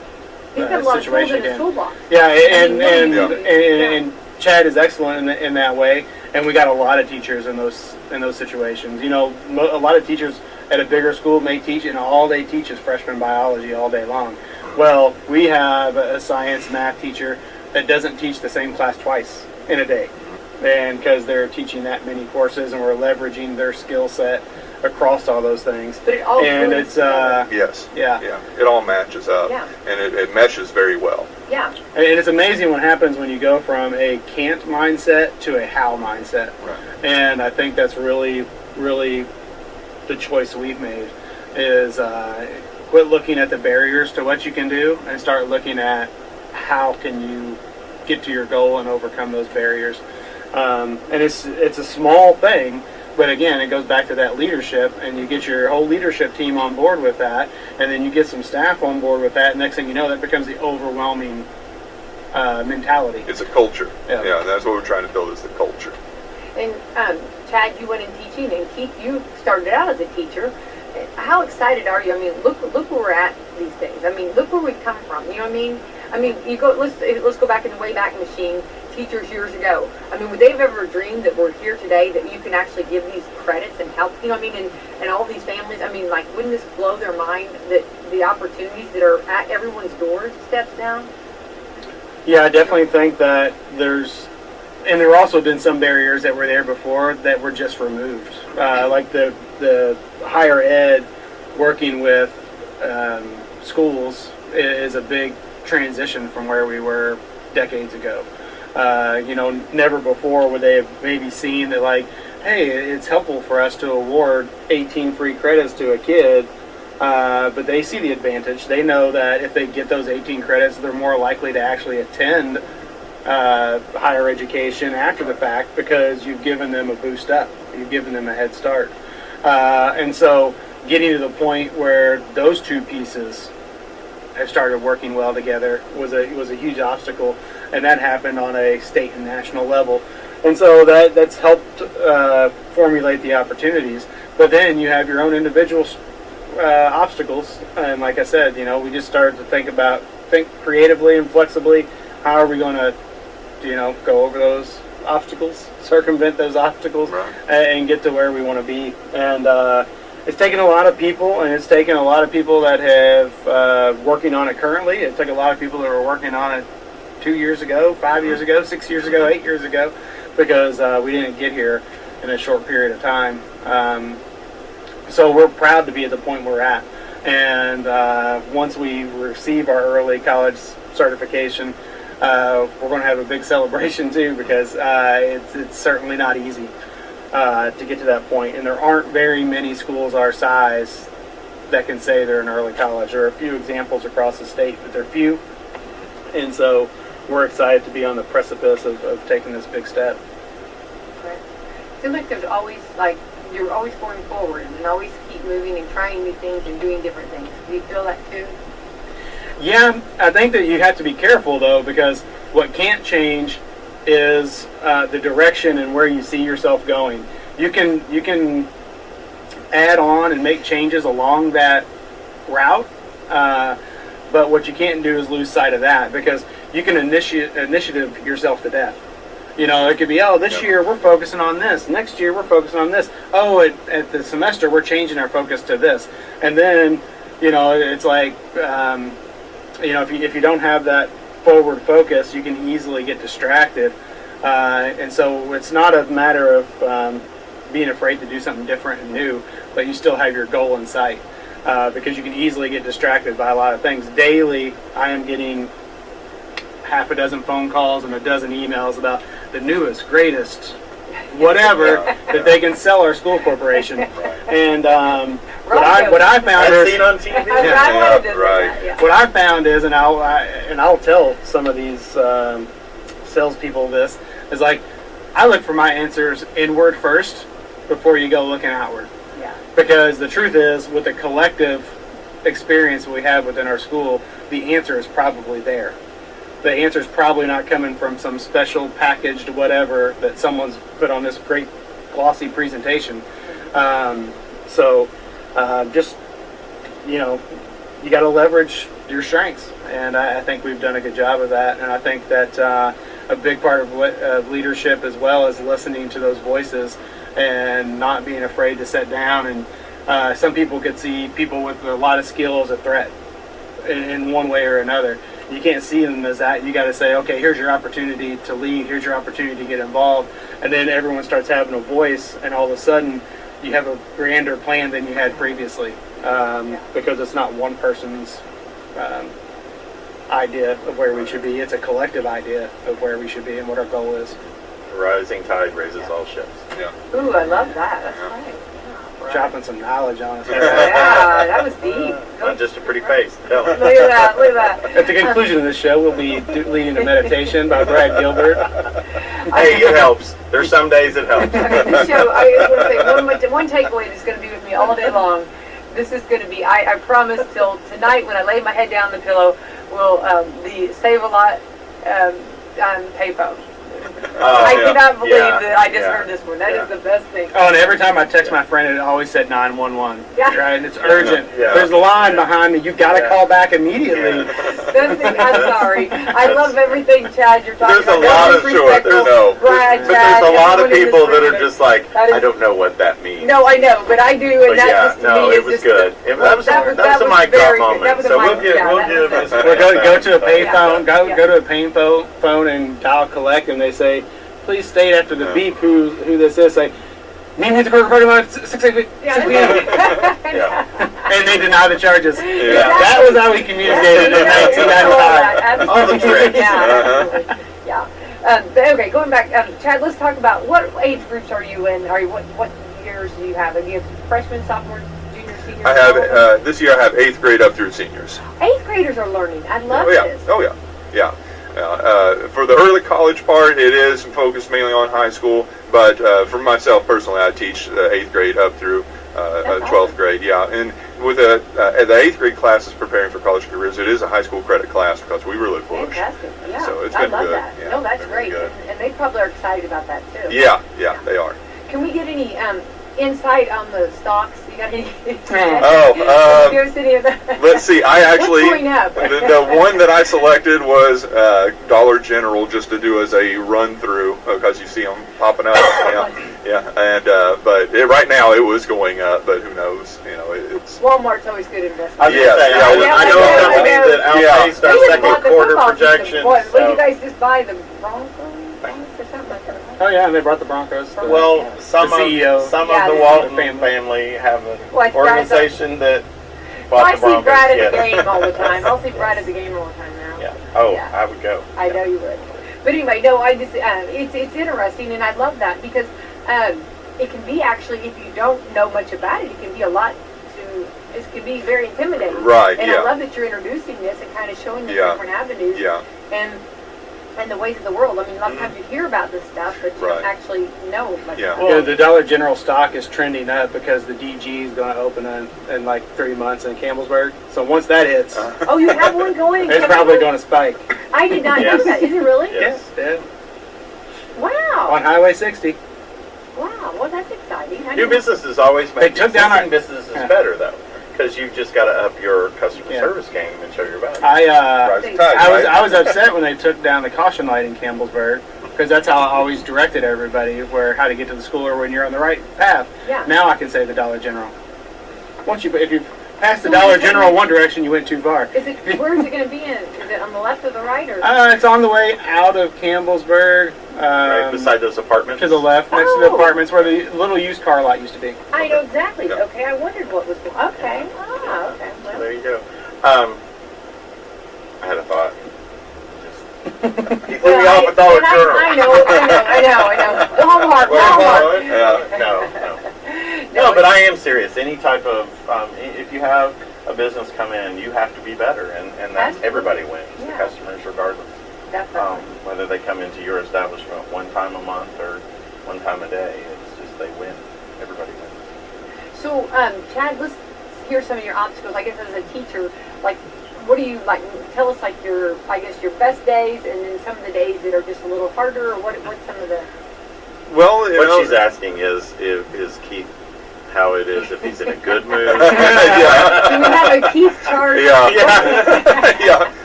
You've got a lot of tools situation in a again. toolbox. Yeah, and Yeah. and Chad is excellent in that way, and we got a lot of teachers in those situations. You know, a lot of teachers at a bigger school may teach, and all they teach is freshman biology all day long. Well, we have a science math teacher that doesn't teach the same class twice in a day, and because they're teaching that many courses, and we're leveraging their skill set across all those things. But it all And goes it's together. Yes. yeah. Yeah. It all matches up. Yeah. And it meshes very well. Yeah. And it's amazing what happens when you go from a can't mindset to a how mindset. Right. And I think that's really, really the choice we've made is quit looking at the barriers to what you can do and start looking at how can you get to your goal and overcome those barriers. And it's a small thing, but again, it goes back to that leadership, and you get your whole leadership team on board with that, and then you get some staff on board with that. Next thing you know, that becomes the overwhelming mentality. It's a culture. Yeah. Yeah, and that's what we're trying to build is the culture. And Chad, you went in teaching, and Keith, you started out as a teacher. How excited are you? I mean, look where we're at these days. I mean, look where we've come from. You know what I mean? I mean, you go. Let's go back in the Wayback Machine. Teachers years ago. I mean, would they have ever dreamed that we're here today, that you can actually give these credits and help? You know what I mean? And all these families. I mean, like, wouldn't this blow their mind that the opportunities that are at everyone's doorsteps now? Yeah, I definitely think that there have also been some barriers that were there before that were just removed. Like the higher ed working with schools is a big transition from where we were decades ago. Never before would they have maybe seen that, like, hey, it's helpful for us to award 18 free credits to a kid, but they see the advantage. They know that if they get those 18 credits, they're more likely to actually attend higher education after the fact because you've given them a boost up. You've given them a head start. And so getting to the point where those two pieces have started working well together was a huge obstacle, and that happened on a state and national level. And so that's helped formulate the opportunities. But then you have your own individual obstacles, and like I said, we just started to think creatively and flexibly. How are we going to, go over those obstacles, circumvent those obstacles, Right. and get to where we want to be? And it's taken a lot of people, and it's taken a lot of people that have working on it currently. It took a lot of people that were working on it 2 years ago, 5 years ago, 6 years ago, 8 years ago, because we didn't get here in a short period of time. So we're proud to be at the point we're at. And once we receive our early college certification, we're going to have a big celebration too, because it's certainly not easy to get to that point. And there aren't very many schools our size that can say they're an early college. There are a few examples across the state, but they're few. And so we're excited to be on the precipice of taking this big step. Right. It seems like there's always, you're always going forward and always keep moving and trying new things and doing different things. Do you feel that too? Yeah, I think that you have to be careful, though, because what can't change is the direction and where you see yourself going. You can add on and make changes along that route, but what you can't do is lose sight of that, because you can initiative yourself to death. It could be, this year we're focusing on this. Next year we're focusing on this. At the semester we're changing our focus to this. And then, it's like, if you don't have that forward focus, you can easily get distracted. And so it's not a matter of being afraid to do something different and new, but you still have your goal in sight. Because you can easily get distracted by a lot of things. Daily, I am getting half a dozen phone calls and a dozen emails about the newest, greatest whatever that they can sell our school corporation. And Right. what I found As is seen on TV. I wanted to say right. that, yeah. what I found is, and I'll tell some of these salespeople this, is like I look for my answers inward first before you go looking outward. Yeah. Because the truth is, with the collective experience we have within our school, the answer is probably there. The answer is probably not coming from some special packaged whatever that someone's put on this great glossy presentation. Just, you got to leverage your strengths. And I think we've done a good job of that. And I think that a big part of leadership as well is listening to those voices and not being afraid to sit down. And some people could see people with a lot of skill as a threat in one way or another. You can't see them as that. You got to say, okay, here's your opportunity to lead. Here's your opportunity to get involved. And then everyone starts having a voice, and all of a sudden you have a grander plan than you had previously, because it's not one person's idea of where we should be. It's a collective idea of where we should be and what our goal is. Rising tide raises all ships. Yeah. Ooh, I love that. That's right. Yeah, right. Dropping some knowledge on us. Yeah, that was deep. Not just a pretty face. Tell Look them. at that. Look at that. At the conclusion of this show, we'll be leading a meditation by Brad Gilbert. Hey, it helps. There's some days it helps. Okay, this show, I just want to say one takeaway that's going to be with me all day long. This is going to be, I promise, till tonight when I lay my head down on the pillow, will the Save a Lot payphone. I cannot believe that I just heard this one. That is the best thing. Oh, and every time I text my friend, it always said 911. Yeah. Right? And it's urgent. Yeah. There's a line behind me. You've got to call back immediately. I'm sorry. I love everything, Chad, you're talking There's a about. lot of There's but there's a lot of people that are just like, I don't know what that means. No, I know, but I do, and But that yeah, just to no, me it is was just good. That was a mic drop moment. So we'll give Miss Well, go to a payphone. Yeah. Go to a payphone phone and dial collect, and they say, please state after the beep who this is. Say, name hit the court recording line 6 p.m. And they deny the charges. Yeah. That was how we communicated in 1995. All the tricks. Yeah. Okay, going back, Chad, let's talk about what age groups are you in? What years do you have? Do you have freshmen, sophomores, juniors, seniors? I have this year. I have 8th grade up through seniors. 8th graders are learning. I love this. Oh yeah. For the early college part, it is focused mainly on high school. But for myself personally, I teach 8th grade up through 12th grade. Yeah, and with the 8th grade classes preparing for college careers, it is a high school credit class because we really push. Fantastic. Yeah. So it's I been love good. that. Yeah, no, that's been great. good. And they probably are excited about that too. Yeah, they are. Can we get any insight on the stocks? You got any? Give us any of that. Let's see. I actually What's going up? the one that I selected was Dollar General, just to do as a run through because you see them popping up. And but right now it was going up, but who knows? It's Walmart's always good investment. I know a company that outpaced our We just second bought the quarter football team. projections. What did you guys just buy? The Broncos or something like that? Oh yeah, and they brought the Broncos. Well, some The CEO. of the Yeah, Walton the family have an What, organization that Well, bought I the see Broncos. Brad at the Yes. game all the time. I'll see Brad at the game all the time now. Yeah. Oh, Yeah. I would go. I know you would. But anyway, no, I just it's interesting, and I love that because it can be actually, if you don't know much about it, it can be a lot to. It can be very intimidating. Right, And yeah. I love that you're introducing this and kind of showing the Yeah. different avenues. Yeah. And the ways of the world. I mean, a lot of times you hear about this stuff, but you Right. don't actually know much Yeah. about it. The Dollar General stock is trending up because the DG is going to open in like 3 months in Campbellsburg. So once that hits, Oh, you have one going? it's probably going to spike. I did not know Yes. that. Is it really? Yes. Yeah. Wow. On Highway 60. Wow. Well, that's exciting. I New didn't- businesses always make They took down existing our- businesses Yeah. better, though, because you've just got to up your customer Yeah. service game and show your value. Rising tide, I was upset when they took down the caution light in Campbellsburg because that's how I always directed everybody how to get to the school or when you're on the right path. Yeah. Now I can say the Dollar General. If you pass the Dollar General one direction, you went too far. Is it? Where is it going to be in? Is it on the left or the right? Or It's on the way out of Campbellsburg. Right beside those apartments. To the left, next to the Oh. apartments where the little used car lot used to be. I know exactly. Yeah. Okay, I wondered what was going. Okay. Okay. So Well, there you go. I had a thought. He threw me off at Dollar and General. I know. Walmart. No, but I am serious. Any type of, if you have a business come in, you have to be better, and that's everybody wins. The Yeah. customers, regardless. Definitely. Whether they come into your establishment one time a month or one time a day, it's just they win. Everybody wins. So, Chad, let's hear some of your obstacles. I guess as a teacher, like, what do you like? Tell us like your best days, and then some of the days that are just a little harder, or what's some of the? Well, What she's asking is Keith how it is if he's in a good mood. Yeah. Do we have a Keith chart? Yeah.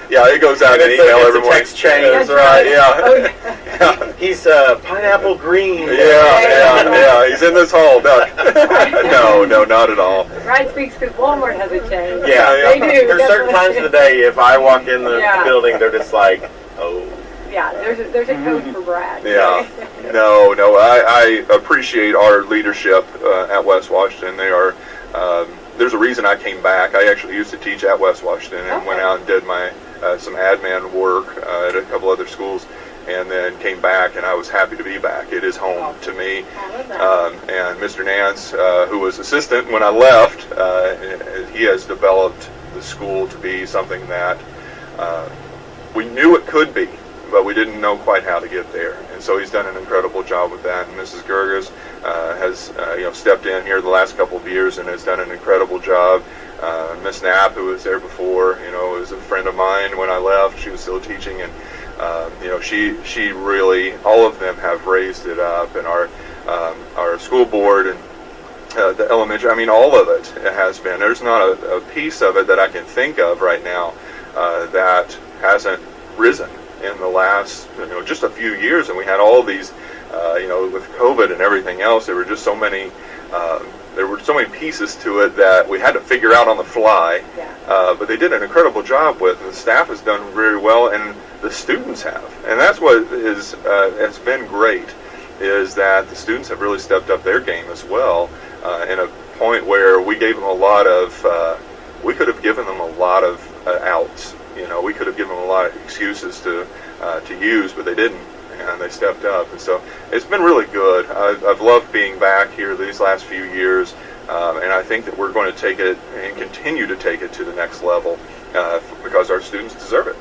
Yeah, it goes out in And email it's every a morning. text chain. That's right, yeah. Yeah. He's pineapple green. Yeah, he's in this hall, Duck. No, not at all. Brad speaks because Walmart has a chain. Yeah, They do. There's certain times of the day, if I walk in the Yeah. building, they're just like, oh. Yeah, there's a code for Brad. Yeah, no, I appreciate our leadership at West Washington. They are, there's a reason I came back. I actually used to teach at West Washington and went out and did my some admin work at a couple other schools, and then came back, and I was happy to be back. It is home to me. I love that. And Mr. Nance, who was assistant when I left, he has developed the school to be something that we knew it could be, but we didn't know quite how to get there. And so he's done an incredible job with that. And Mrs. Gerges has stepped in here the last couple of years and has done an incredible job. Miss Knapp, who was there before, was a friend of mine when I left. She was still teaching, and she really, all of them have raised it up. And our school board and the elementary, I mean, all of it has been. There's not a piece of it that I can think of right now that hasn't risen in the last, just a few years. And we had all these, with COVID and everything else, there were just so many, pieces to it that we had to figure out on the fly. Yeah. But they did an incredible job with, and the staff has done very well, and the students have. And that's what has been great, is that the students have really stepped up their game as well, in a point where we gave them a lot of, we could have given them a lot of outs. We could have given them a lot of excuses to use, but they didn't, and they stepped up. And so it's been really good. I've loved being back here these last few years, and I think that we're going to take it and continue to take it to the next level because our students deserve it.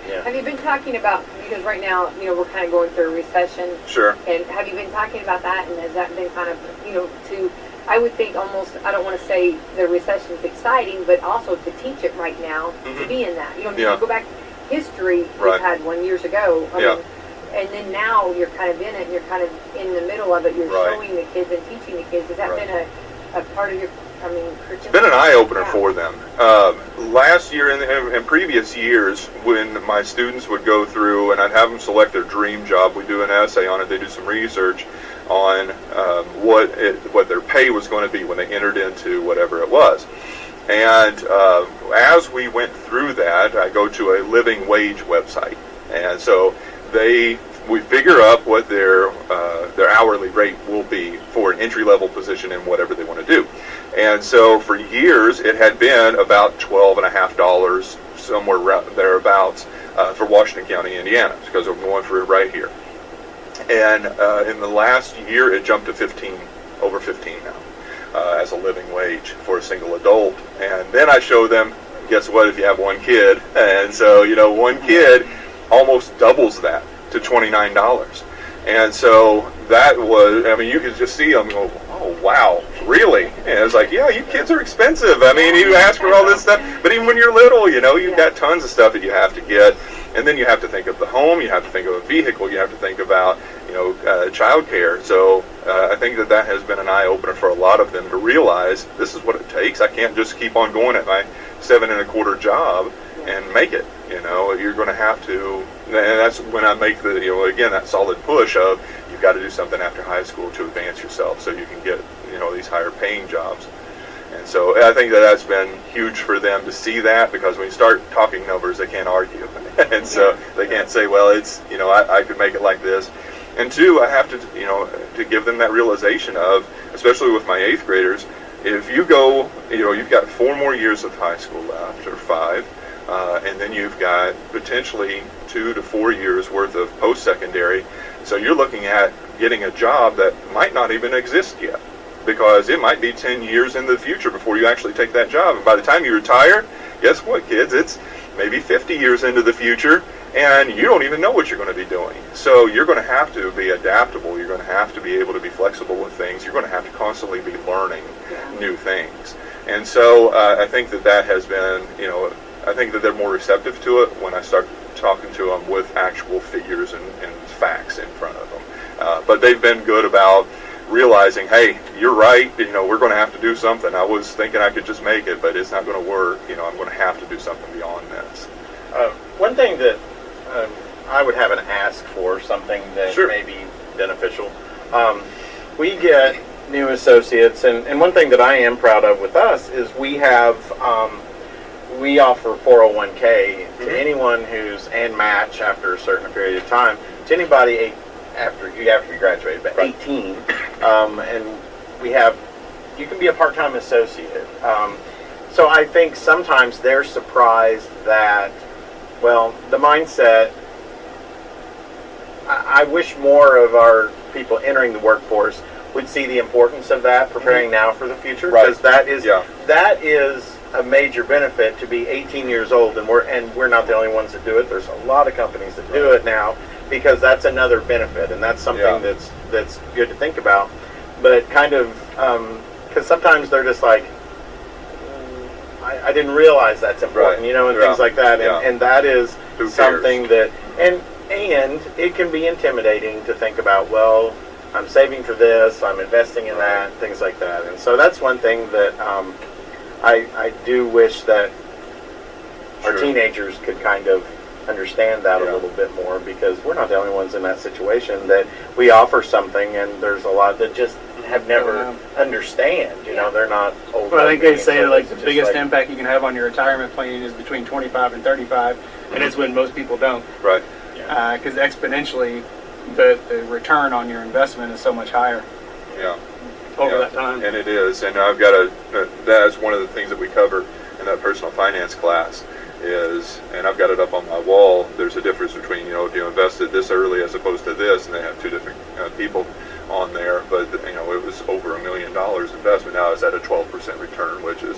Yeah. Have you been talking about, because right now, we're kind of going through a recession, Sure. and have you been talking about that, and has that been kind of, I would think almost, I don't want to say the recession is exciting, but also to teach it right now, to be in that. You go back history, Right. we've had one years ago. I Yeah. mean, and then now you're kind of in it, and you're kind of in the middle of it. You're Right. showing the kids and teaching the kids. Has that Right. been a part of your, curriculum? It's been an eye-opener Yeah. for them. Last year and previous years, when my students would go through and I'd have them select their dream job, we do an essay on it, they do some research on what their pay was going to be when they entered into whatever it was. And as we went through that, I go to a living wage website. And so we figure up what their hourly rate will be for an entry-level position in whatever they want to do. And so for years, it had been about $12.50, somewhere thereabouts, for Washington County, Indiana, because I'm going for it right here. And in the last year, it jumped to over 15 now, as a living wage for a single adult. And then I show them, guess what, if you have one kid. And so, one kid almost doubles that to $29. And so that was, you could just see them go, oh, wow, really? And it's like, yeah, you kids are expensive. You ask for all this stuff. But even when you're little, you've got tons of stuff that you have to get. And then you have to think of the home, you have to think of a vehicle, you have to think about, child care. So I think that has been an eye-opener for a lot of them to realize this is what it takes. I can't just keep on going at my 7 1/4 job and make it. You're going to have to, and that's when I make again, that solid push of you've got to do something after high school to advance yourself so you can get, these higher paying jobs. And so I think that's been huge for them to see that, because when you start talking numbers, they can't argue. And so they can't say, well, it's, I could make it like this. And two, I have to, to give them that realization of, especially with my 8th graders, if you go, you've got 4 more years of high school left, or 5. and then you've got potentially 2 to 4 years worth of post-secondary. So you're looking at getting a job that might not even exist yet, because it might be 10 years in the future before you actually take that job. And by the time you retire, guess what, kids? It's maybe 50 years into the future, and you don't even know what you're going to be doing. So you're going to have to be adaptable. You're going to have to be able to be flexible with things. You're going to have to constantly be learning new things. And so I think that has been, I think that they're more receptive to it when I start talking to them with actual figures and facts in front of them. But they've been good about realizing, hey, you're right, we're going to have to do something. I was thinking I could just make it, but it's not going to work. I'm going to have to do something beyond this. One thing that I would have an ask for, something that Sure. may be beneficial. We get new associates, and one thing that I am proud of with us is we have we offer 401k to anyone who's and match after a certain period of time to anybody after you graduate, but 18, and we have you can be a part-time associate. So I think sometimes they're surprised that, well, the mindset. I wish more of our people entering the workforce would see the importance of that, preparing now for the future, because that is a major benefit to be 18 years old, and we're not the only ones that do it. There's a lot of companies that do it now, because that's another benefit, and that's something that's good to think about. But kind of because sometimes they're just like, I didn't realize that's important, and things like that, and that is something that and it can be intimidating to think about. Well, I'm saving for this, I'm investing in that, things like that. And so that's one thing that I do wish that our teenagers could kind of understand that a little bit more, because we're not the only ones in that situation, that we offer something and there's a lot that just have never understand. They're not old. Well, I think they say like the biggest impact you can have on your retirement plan is between 25 and 35, and it's when most people don't. Right. Because exponentially, the return on your investment is so much higher. Over that time. And it is. And I've got that's one of the things that we cover in that personal finance class is, and I've got it up on my wall, there's a difference between, if you invested this early as opposed to this, and they have two different people on there, but, it was over $1 million investment. Now it's at a 12% return, which is,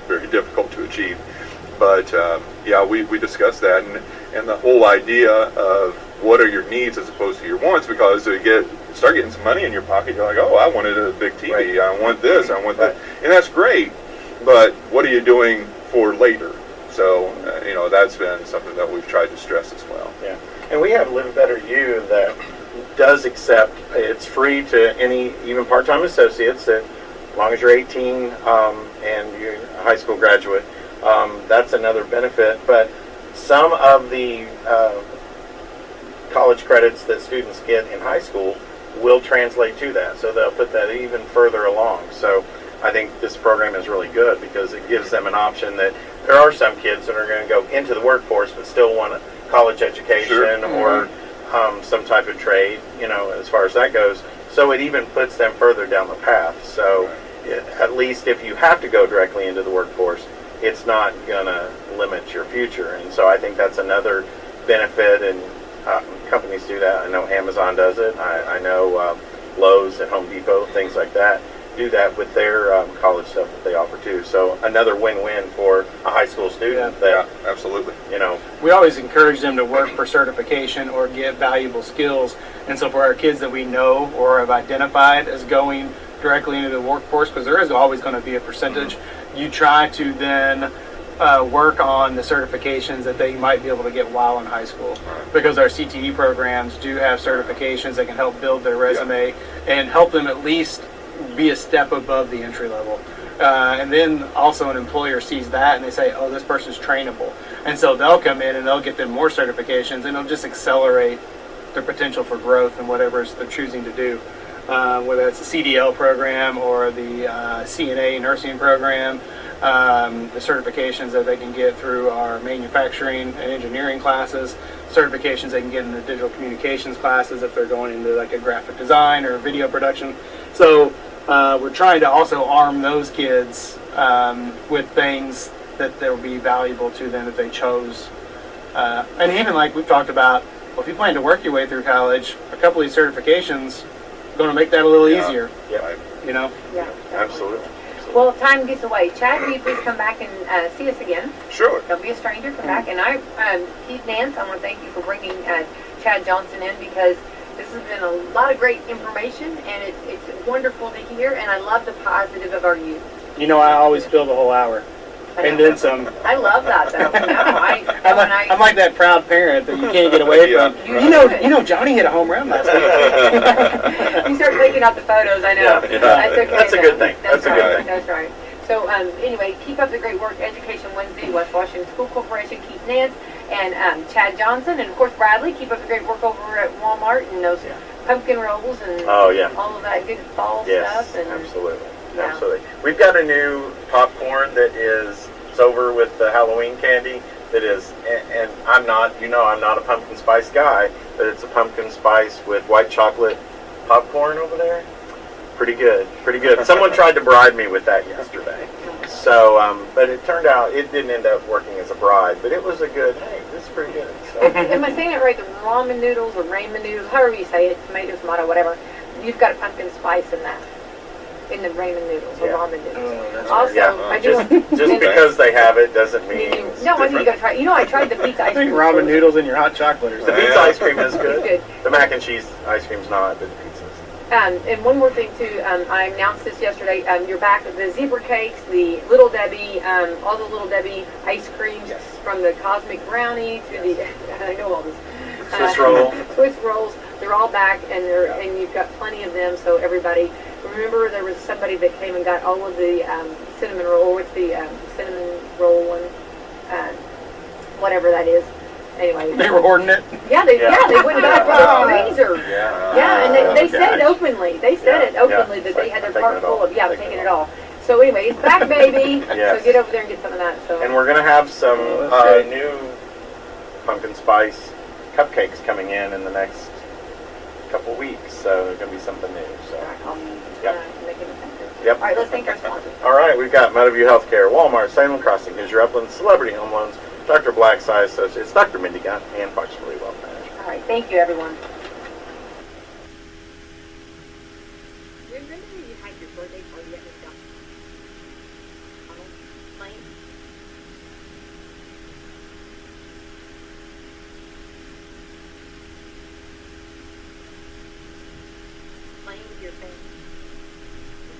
very difficult to achieve. But, we discussed that, and the whole idea of what are your needs as opposed to your wants, because you start getting some money in your pocket, you're like, oh, I wanted a big TV, I want this, I want that, and that's great, but what are you doing for later? So, that's been something that we've tried to stress as well. Yeah, and we have Live Better You that does accept, it's free to any, even part-time associates, that as long as you're 18 and you're a high school graduate, that's another benefit. But some of the college credits that students get in high school will translate to that, so they'll put that even further along. So I think this program is really good because it gives them an option that there are some kids that are going to go into the workforce but still want a college education or some type of trade, as far as that goes. So it even puts them further down the path. So at least if you have to go directly into the workforce, it's not going to limit your future. And so I think that's another benefit, and companies do that. I know Amazon does it. I know Lowe's and Home Depot, things like that, do that with their college stuff that they offer too. So another win-win for a high school student. Yeah, absolutely. We always encourage them to work for certification or get valuable skills. And so for our kids that we know or have identified as going directly into the workforce, because there is always going to be a percentage, you try to then work on the certifications that they might be able to get while in high school, because our CTE programs do have certifications that can help build their resume and help them at least be a step above the entry level. And then also an employer sees that and they say, oh, this person's trainable. And so they'll come in and they'll get them more certifications, and it'll just accelerate their potential for growth in whatever they're choosing to do. Whether it's the CDL program or the CNA nursing program, the certifications that they can get through our manufacturing and engineering classes, certifications they can get in the digital communications classes if they're going into like a graphic design or video production. So we're trying to also arm those kids with things that will be valuable to them if they chose. And even like we've talked about, well, if you plan to work your way through college, a couple of these certifications are going to make that a little easier. Yeah, You know? Yeah. absolutely. Well, time gets away. Chad, will you please come back and see us again? Sure. Don't be a stranger. Come back. And Keith, Nance, I want to thank you for bringing Chad Johnson in, because this has been a lot of great information, and it's wonderful to hear, and I love the positive of our youth. You know, I always fill the whole hour. And then some. I love that, though. I'm like that proud parent that you can't get away from. Yeah. You know, Johnny hit a home run last week. You start taking out the photos, I know. Yeah. That's okay. That's a good thing. That's That's a right. good thing. That's right. So anyway, keep up the great work. Education Wednesday, West Washington School Corporation, Keith Nance, and Chad Johnson, and of course Bradley. Keep up the great work over at Walmart and those pumpkin rolls and all of that good fall stuff. And absolutely. Yeah. Absolutely. We've got a new popcorn that is over with the Halloween candy that is, and I'm not a pumpkin spice guy, but it's a pumpkin spice with white chocolate popcorn over there. Pretty good. Someone tried to bribe me with that yesterday. So, but it turned out it didn't end up working as a bribe, but it was a good, hey, this is pretty good. So. Am I saying it right? The ramen noodles or ramen noodles, however you say it, tomato, whatever. You've got a pumpkin spice in that. In the ramen noodles or ramen noodles. Also, I do just because they have it doesn't mean. No, I think you got to try. You know, I tried the pizza ice I think cream. ramen noodles in your hot chocolate or The something. pizza ice cream is good. It's good. The mac and cheese ice cream's not, but the pizza's. And one more thing too, I announced this yesterday. You're back with the zebra cakes, the Little Debbie, all the Little Debbie ice creams, from the cosmic brownie to the I know all this. Swiss roll. Swiss rolls. They're all back, and you've got plenty of them. So everybody, remember there was somebody that came and got all of the cinnamon roll. What's the cinnamon roll one? Whatever that is. Anyway, They were hoarding it. Yeah, they went and got it from the freezer. Yeah. And they said it openly. They said it openly that they had their cart full of taking it all. So anyway, it's back, baby. Yes. So get over there and get some of that. So. And we're gonna have some new pumpkin spice cupcakes coming in the next couple weeks. So there's gonna be something new. So. Make it effective. Yep. All right, let's thank our sponsors. All right, we've got Meadowview Healthcare, Walmart, Salem Crossing, Hoosier Upland, Celebrity Home Loans, Dr. Blackside Associates, Dr. Mindy Gunn, and Foxbury Wealth Management. All right, thank you, everyone. Remember when you had your birthday party at McDonald's? Playing with your family.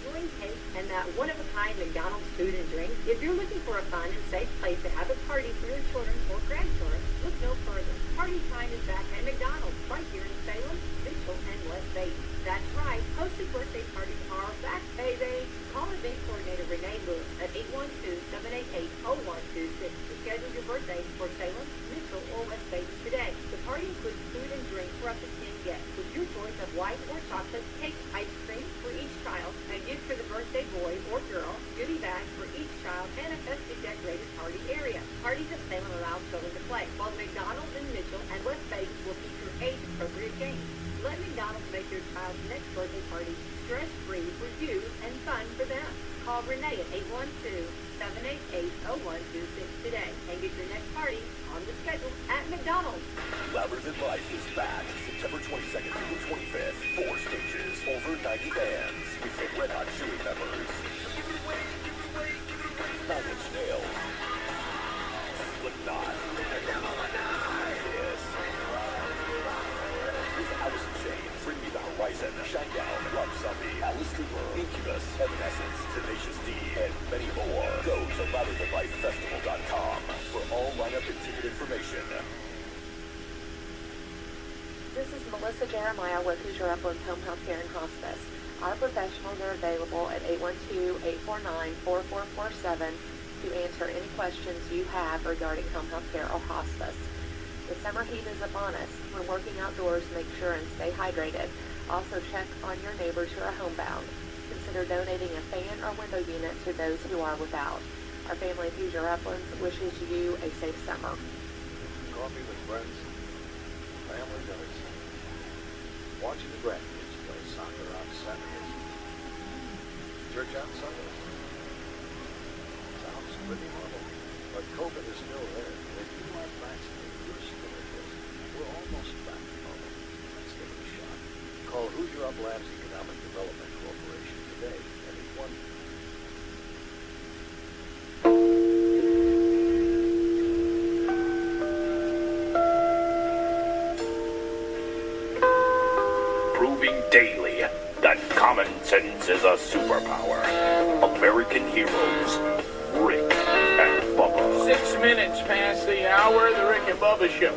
Enjoying cake and that one-of-a-kind McDonald's food and drink. If you're looking for a fun and safe place to have a party for your children or grandchildren, look no further. Party time is back at McDonald's right here in Salem, Mitchell, and West Bay. That's right, hosted birthday parties are back, baby. Call event coordinator Renee Lewis at 812-788-0126 to schedule your birthday for Salem, Mitchell, or West Bay today. The party includes food and drink for up to 10 guests with your choice of white or chocolate cake, ice cream for each child, a gift for the birthday boy or girl, goodie bags for each child, and a festive decorated party area. Parties at Salem allow children to play, while the McDonald's in Mitchell and West Bay will feature age-appropriate games. Let McDonald's make your child's next birthday party stress-free for you and fun for them. Call Renee at 812-788-0126 today and get your next party on the schedule at McDonald's. Louder Than Life is back September 22nd through the 25th. 4 stages, over 90 bands. With the Red Hot Chili Peppers, Nine Inch Nails, Slipknot, Kiss, with Alice in Chains, Bring Me the Horizon, Shinedown, Rob Zombie, Alice Cooper, Incubus, Evanescence, Tenacious D, and many more. Go to louderthanlifefestival.com for all lineup and ticket information. This is Melissa Jeremiah with Hoosier Upland's Home Health Care and Hospice. Our professionals are available at 812-849-4447 to answer any questions you have regarding home health care or hospice. The summer heat is upon us. When working outdoors, make sure and stay hydrated. Also check on your neighbors who are homebound. Consider donating a fan or window unit to those who are without. Our family of Hoosier Uplands wishes you a safe summer. Coffee with friends, family dinners, watching the grandkids play soccer on Saturdays, church on Sundays. Sounds pretty normal. But COVID is still there. If you aren't vaccinated, you're still at risk. We're almost back to normal. Let's give it a shot. Call Hoosier Up Labs Economic Development Corporation today at 818. Proving daily that common sense is a superpower. American heroes, Rick and Bubba. 6 minutes past the hour of the Rick and Bubba Show.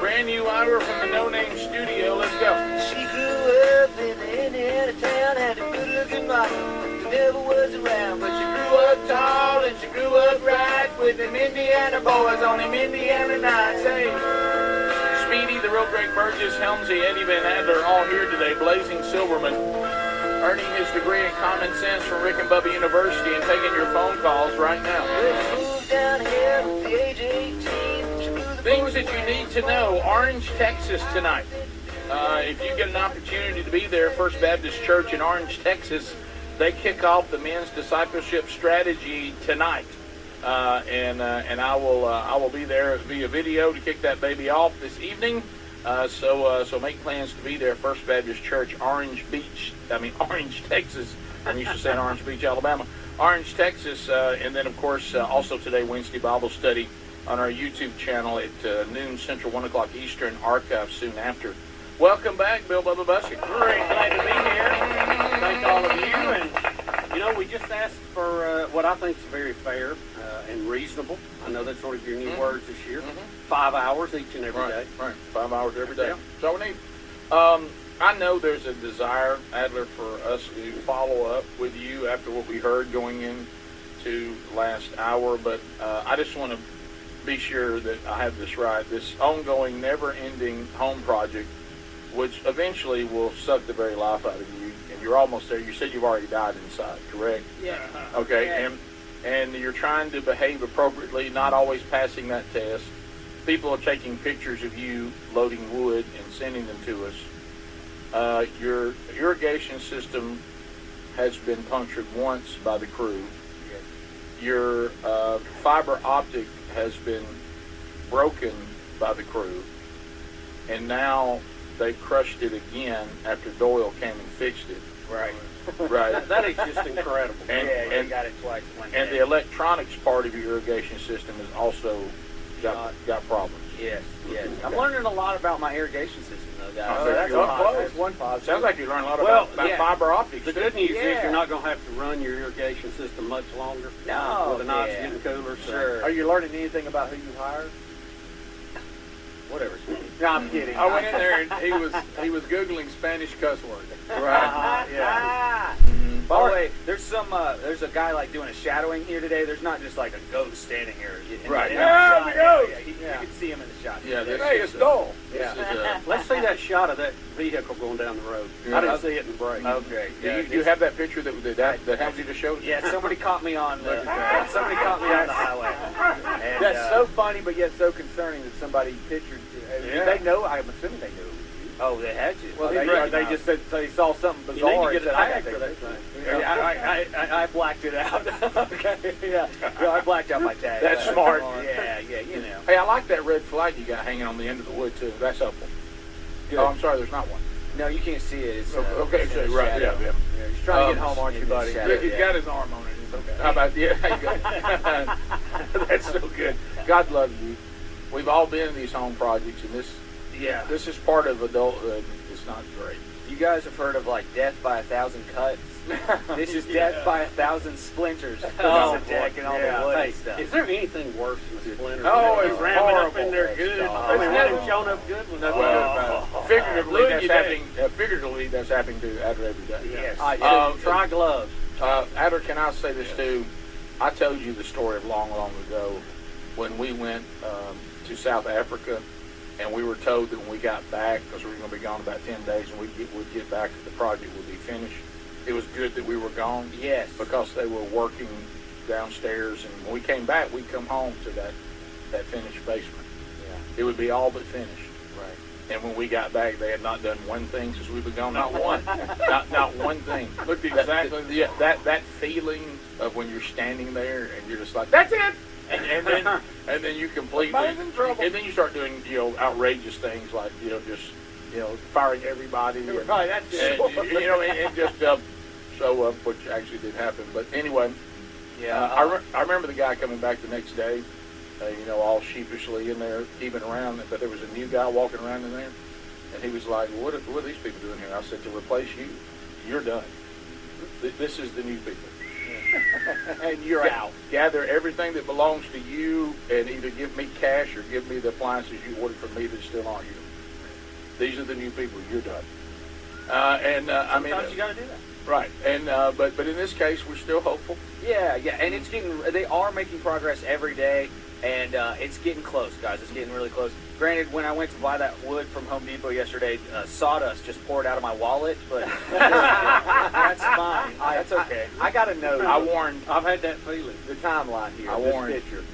Brand new hour from the No Name Studio. Let's go. She grew up in the Indiana town, had a good-looking mom who never was around, but she grew up tall and she grew up right with them Indiana boys on them Indiana nights. Hey, Speedy, the real Greg Burgess, Helmsy, Eddie Van Adler, all here today. Blazing Silverman, earning his degree in common sense from Rick and Bubba University and taking your phone calls right now. moved down here at the age of 18. She moved the Things that you need to know. Orange, Texas tonight. If you get an opportunity to be there, First Baptist Church in Orange, Texas, they kick off the men's discipleship strategy tonight. And I will be there via video to kick that baby off this evening. So make plans to be there. First Baptist Church, Orange, Texas. I'm used to saying Orange Beach, Alabama. Orange, Texas, and then of course also today Wednesday Bible study on our YouTube channel at noon Central, 1 o'clock Eastern. Archive soon after. Welcome back, Bill Bubba Bussey. Great, glad to be here. Thank all of you. And, you know, we just asked for what I think is very fair and reasonable. I know that's sort of your new words this year. 5 hours each and every day. Right, 5 hours every day. Yeah. That's all we need. I know there's a desire, Adler, for us to follow up with you after what we heard going into last hour, but I just want to be sure that I have this right. This ongoing, never-ending home project, which eventually will suck the very life out of you, and you're almost there. You said you've already died inside, correct? Yeah. Okay, Yeah. and you're trying to behave appropriately, not always passing that test. People are taking pictures of you loading wood and sending them to us. Your irrigation system has been punctured once by the crew. Your fiber optic has been broken by the crew, and now they crushed it again after Doyle came and fixed it. Right. Right. That is just incredible. And you got it twice. And the electronics part of your irrigation system has also got problems. Yes. I'm learning a lot about my irrigation system, though, guys. Oh, that's one close. positive. One positive. Sounds like you learned a lot Well, about yeah. fiber optics. The good news is you're not going to have to run your irrigation system much longer. No, With the nights getting cooler. So. Sure. Are you learning anything about who you hired? Whatever. No, I'm kidding. I went in there and he was Googling Spanish cuss words. Right. Yeah. By the way, there's a guy like doing a shadowing here today. There's not just like a ghost standing here. Right. Yeah, the ghost. You can see him in the shot. Yeah, this Hey, is, it's Dole. this Yeah. is, Let's see that shot of that vehicle going down the road. I didn't see it in the break. Okay. do you have that picture that Hamzy just showed us? Yeah, somebody caught me on the highway. And, That's so funny, but yet so concerning that somebody pictured. They know. I'm assuming they knew. Oh, they had you. Well, they just said they saw something bizarre. You need to and get a said, I tag got for that that thing. I blacked it out. Okay, yeah. No, I blacked out my tag. That's smart. Yeah, you know. Hey, I like that red flag you got hanging on the end of the wood too. That's helpful. Good. Oh, I'm sorry, there's not one. No, you can't see it. It's, Okay, it's so, in the right, shadow. yeah. You're trying to get home, aren't you, buddy? Look, he's got his arm on it. It's okay. How about That's so good. God loves you. We've all been in these home projects, and this is part of adulthood. It's not great. You guys have heard of like death by 1,000 cuts. This is death by 1,000 splinters. Oh, the deck and all the wood and stuff. Is there anything worse than a splinter? Oh, it's ramming up horrible. in there good. I I mean, one showing up good one. Figuratively, that's happening to Adler every day. Yes. Try gloves. Adler, can I say this too? I told you the story of long ago when we went to South Africa, and we were told that when we got back, because we were going to be gone about 10 days, and we'd get back, the project would be finished. It was good that we were gone. Yes. Because they were working downstairs, and when we came back, we'd come home to that finished basement. Yeah. It would be all but finished. Right. And when we got back, they had not done one thing since we've been gone. Not one. not one thing. Looked exactly. That feeling of when you're standing there and you're just like, that's it. and then you completely, Everybody's in trouble. and then you start doing outrageous things like just firing everybody. And, Right, that's and, and just show up, which actually did happen. But anyway, I remember the guy coming back the next day, all sheepishly in there, even around, but there was a new guy walking around in there, and he was like, what are these people doing here? I said, to replace you, you're done. This is the new people. And you're out. Gather everything that belongs to you and either give me cash or give me the appliances you ordered from me that's still on you. These are the new people. You're done. Sometimes you got to do that. Right. And but in this case, we're still hopeful. Yeah, and they are making progress every day, and it's getting close, guys. It's getting really close. Granted, when I went to buy that wood from Home Depot yesterday, sawdust just poured out of my wallet, but that's fine. That's okay. I got to know. I warned. I've had that feeling. The timeline here. I this warned. picture.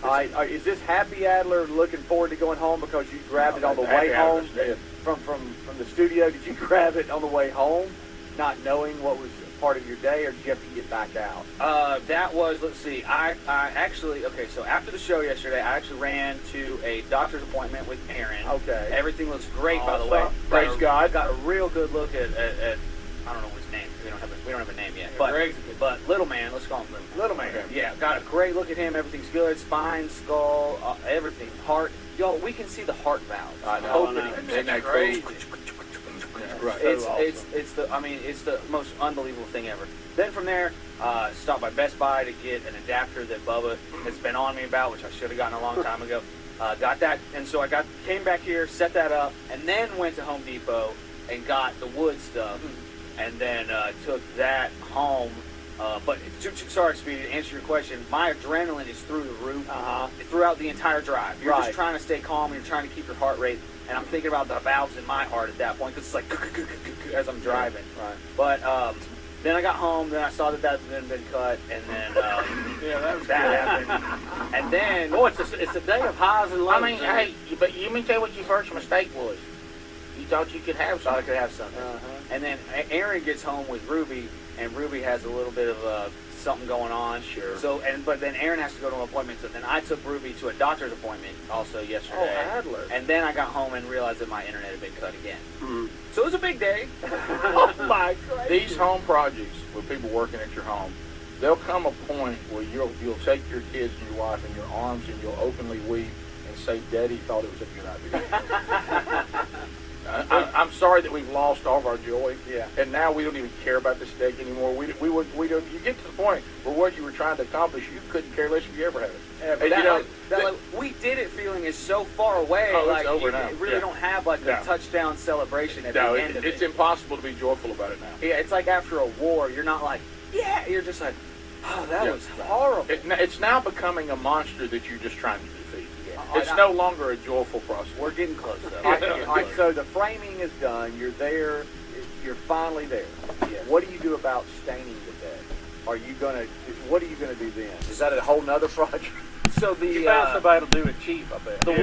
All right, is this Happy Adler looking forward to going home because you grabbed it on the way home from the studio? Did you grab it on the way home, not knowing what was part of your day, or did you have to get back out? That was, let's see, I actually, so after the show yesterday, I actually ran to a doctor's appointment with Aaron. Okay. Everything looks great, by the way. Praise God. Got a real good look at I don't know his name. We don't have a name yet. But Little Man, let's call him Little Man. Little Man. Yeah, got a great look at him. Everything's good. Spine, skull, everything. Heart. Y'all, we can see the heart valves. I know. Isn't that crazy? Right. It's the most unbelievable thing ever. Then from there, stopped by Best Buy to get an adapter that Bubba has been on me about, which I should have gotten a long time ago. Got that, and so came back here, set that up, and then went to Home Depot and got the wood stuff, and then took that home. But sorry, Speedy, to answer your question, my adrenaline is through the roof throughout the entire drive. You're just trying to stay calm. You're trying to keep your heart rate. And I'm thinking about the valves in my heart at that point because it's like as I'm driving. Right. But then I got home. Then I saw that had been cut, and then that happened. And then It's a day of highs and lows. I mean, hey, but you may tell what your first mistake was. You thought you could have thought I something. could have something. And then Aaron gets home with Ruby, and Ruby has a little bit of something going on. Sure. So but then Aaron has to go to an appointment. So then I took Ruby to a doctor's appointment also yesterday. Oh, Adler. And then I got home and realized that my internet had been cut again. Mm-hmm. So it was a big day. Oh my God. These home projects with people working at your home, there'll come a point where you'll take your kids and your wife in your arms and you'll openly weep and say, "Daddy thought it was a good idea." I'm sorry that we've lost all of our joy. Yeah. And now we don't even care about the steak anymore. We don't. You get to the point where what you were trying to accomplish, you couldn't care less if you ever had it. And, we did it feeling is so far away. Oh, it's like over you now. really don't have like the touchdown celebration at the end of it. It's impossible to be joyful about it now. Yeah, it's like after a war, you're not like, you're just like, oh, that was horrible. It's now becoming a monster that you're just trying to defeat. Yeah. It's no longer a joyful process. We're getting close, though. All right, so the framing is done. You're there. You're finally there. Yes. What do you do about staining the bed? What are you gonna do then? Is that a whole nother project? So You found somebody to do it cheap, I bet. The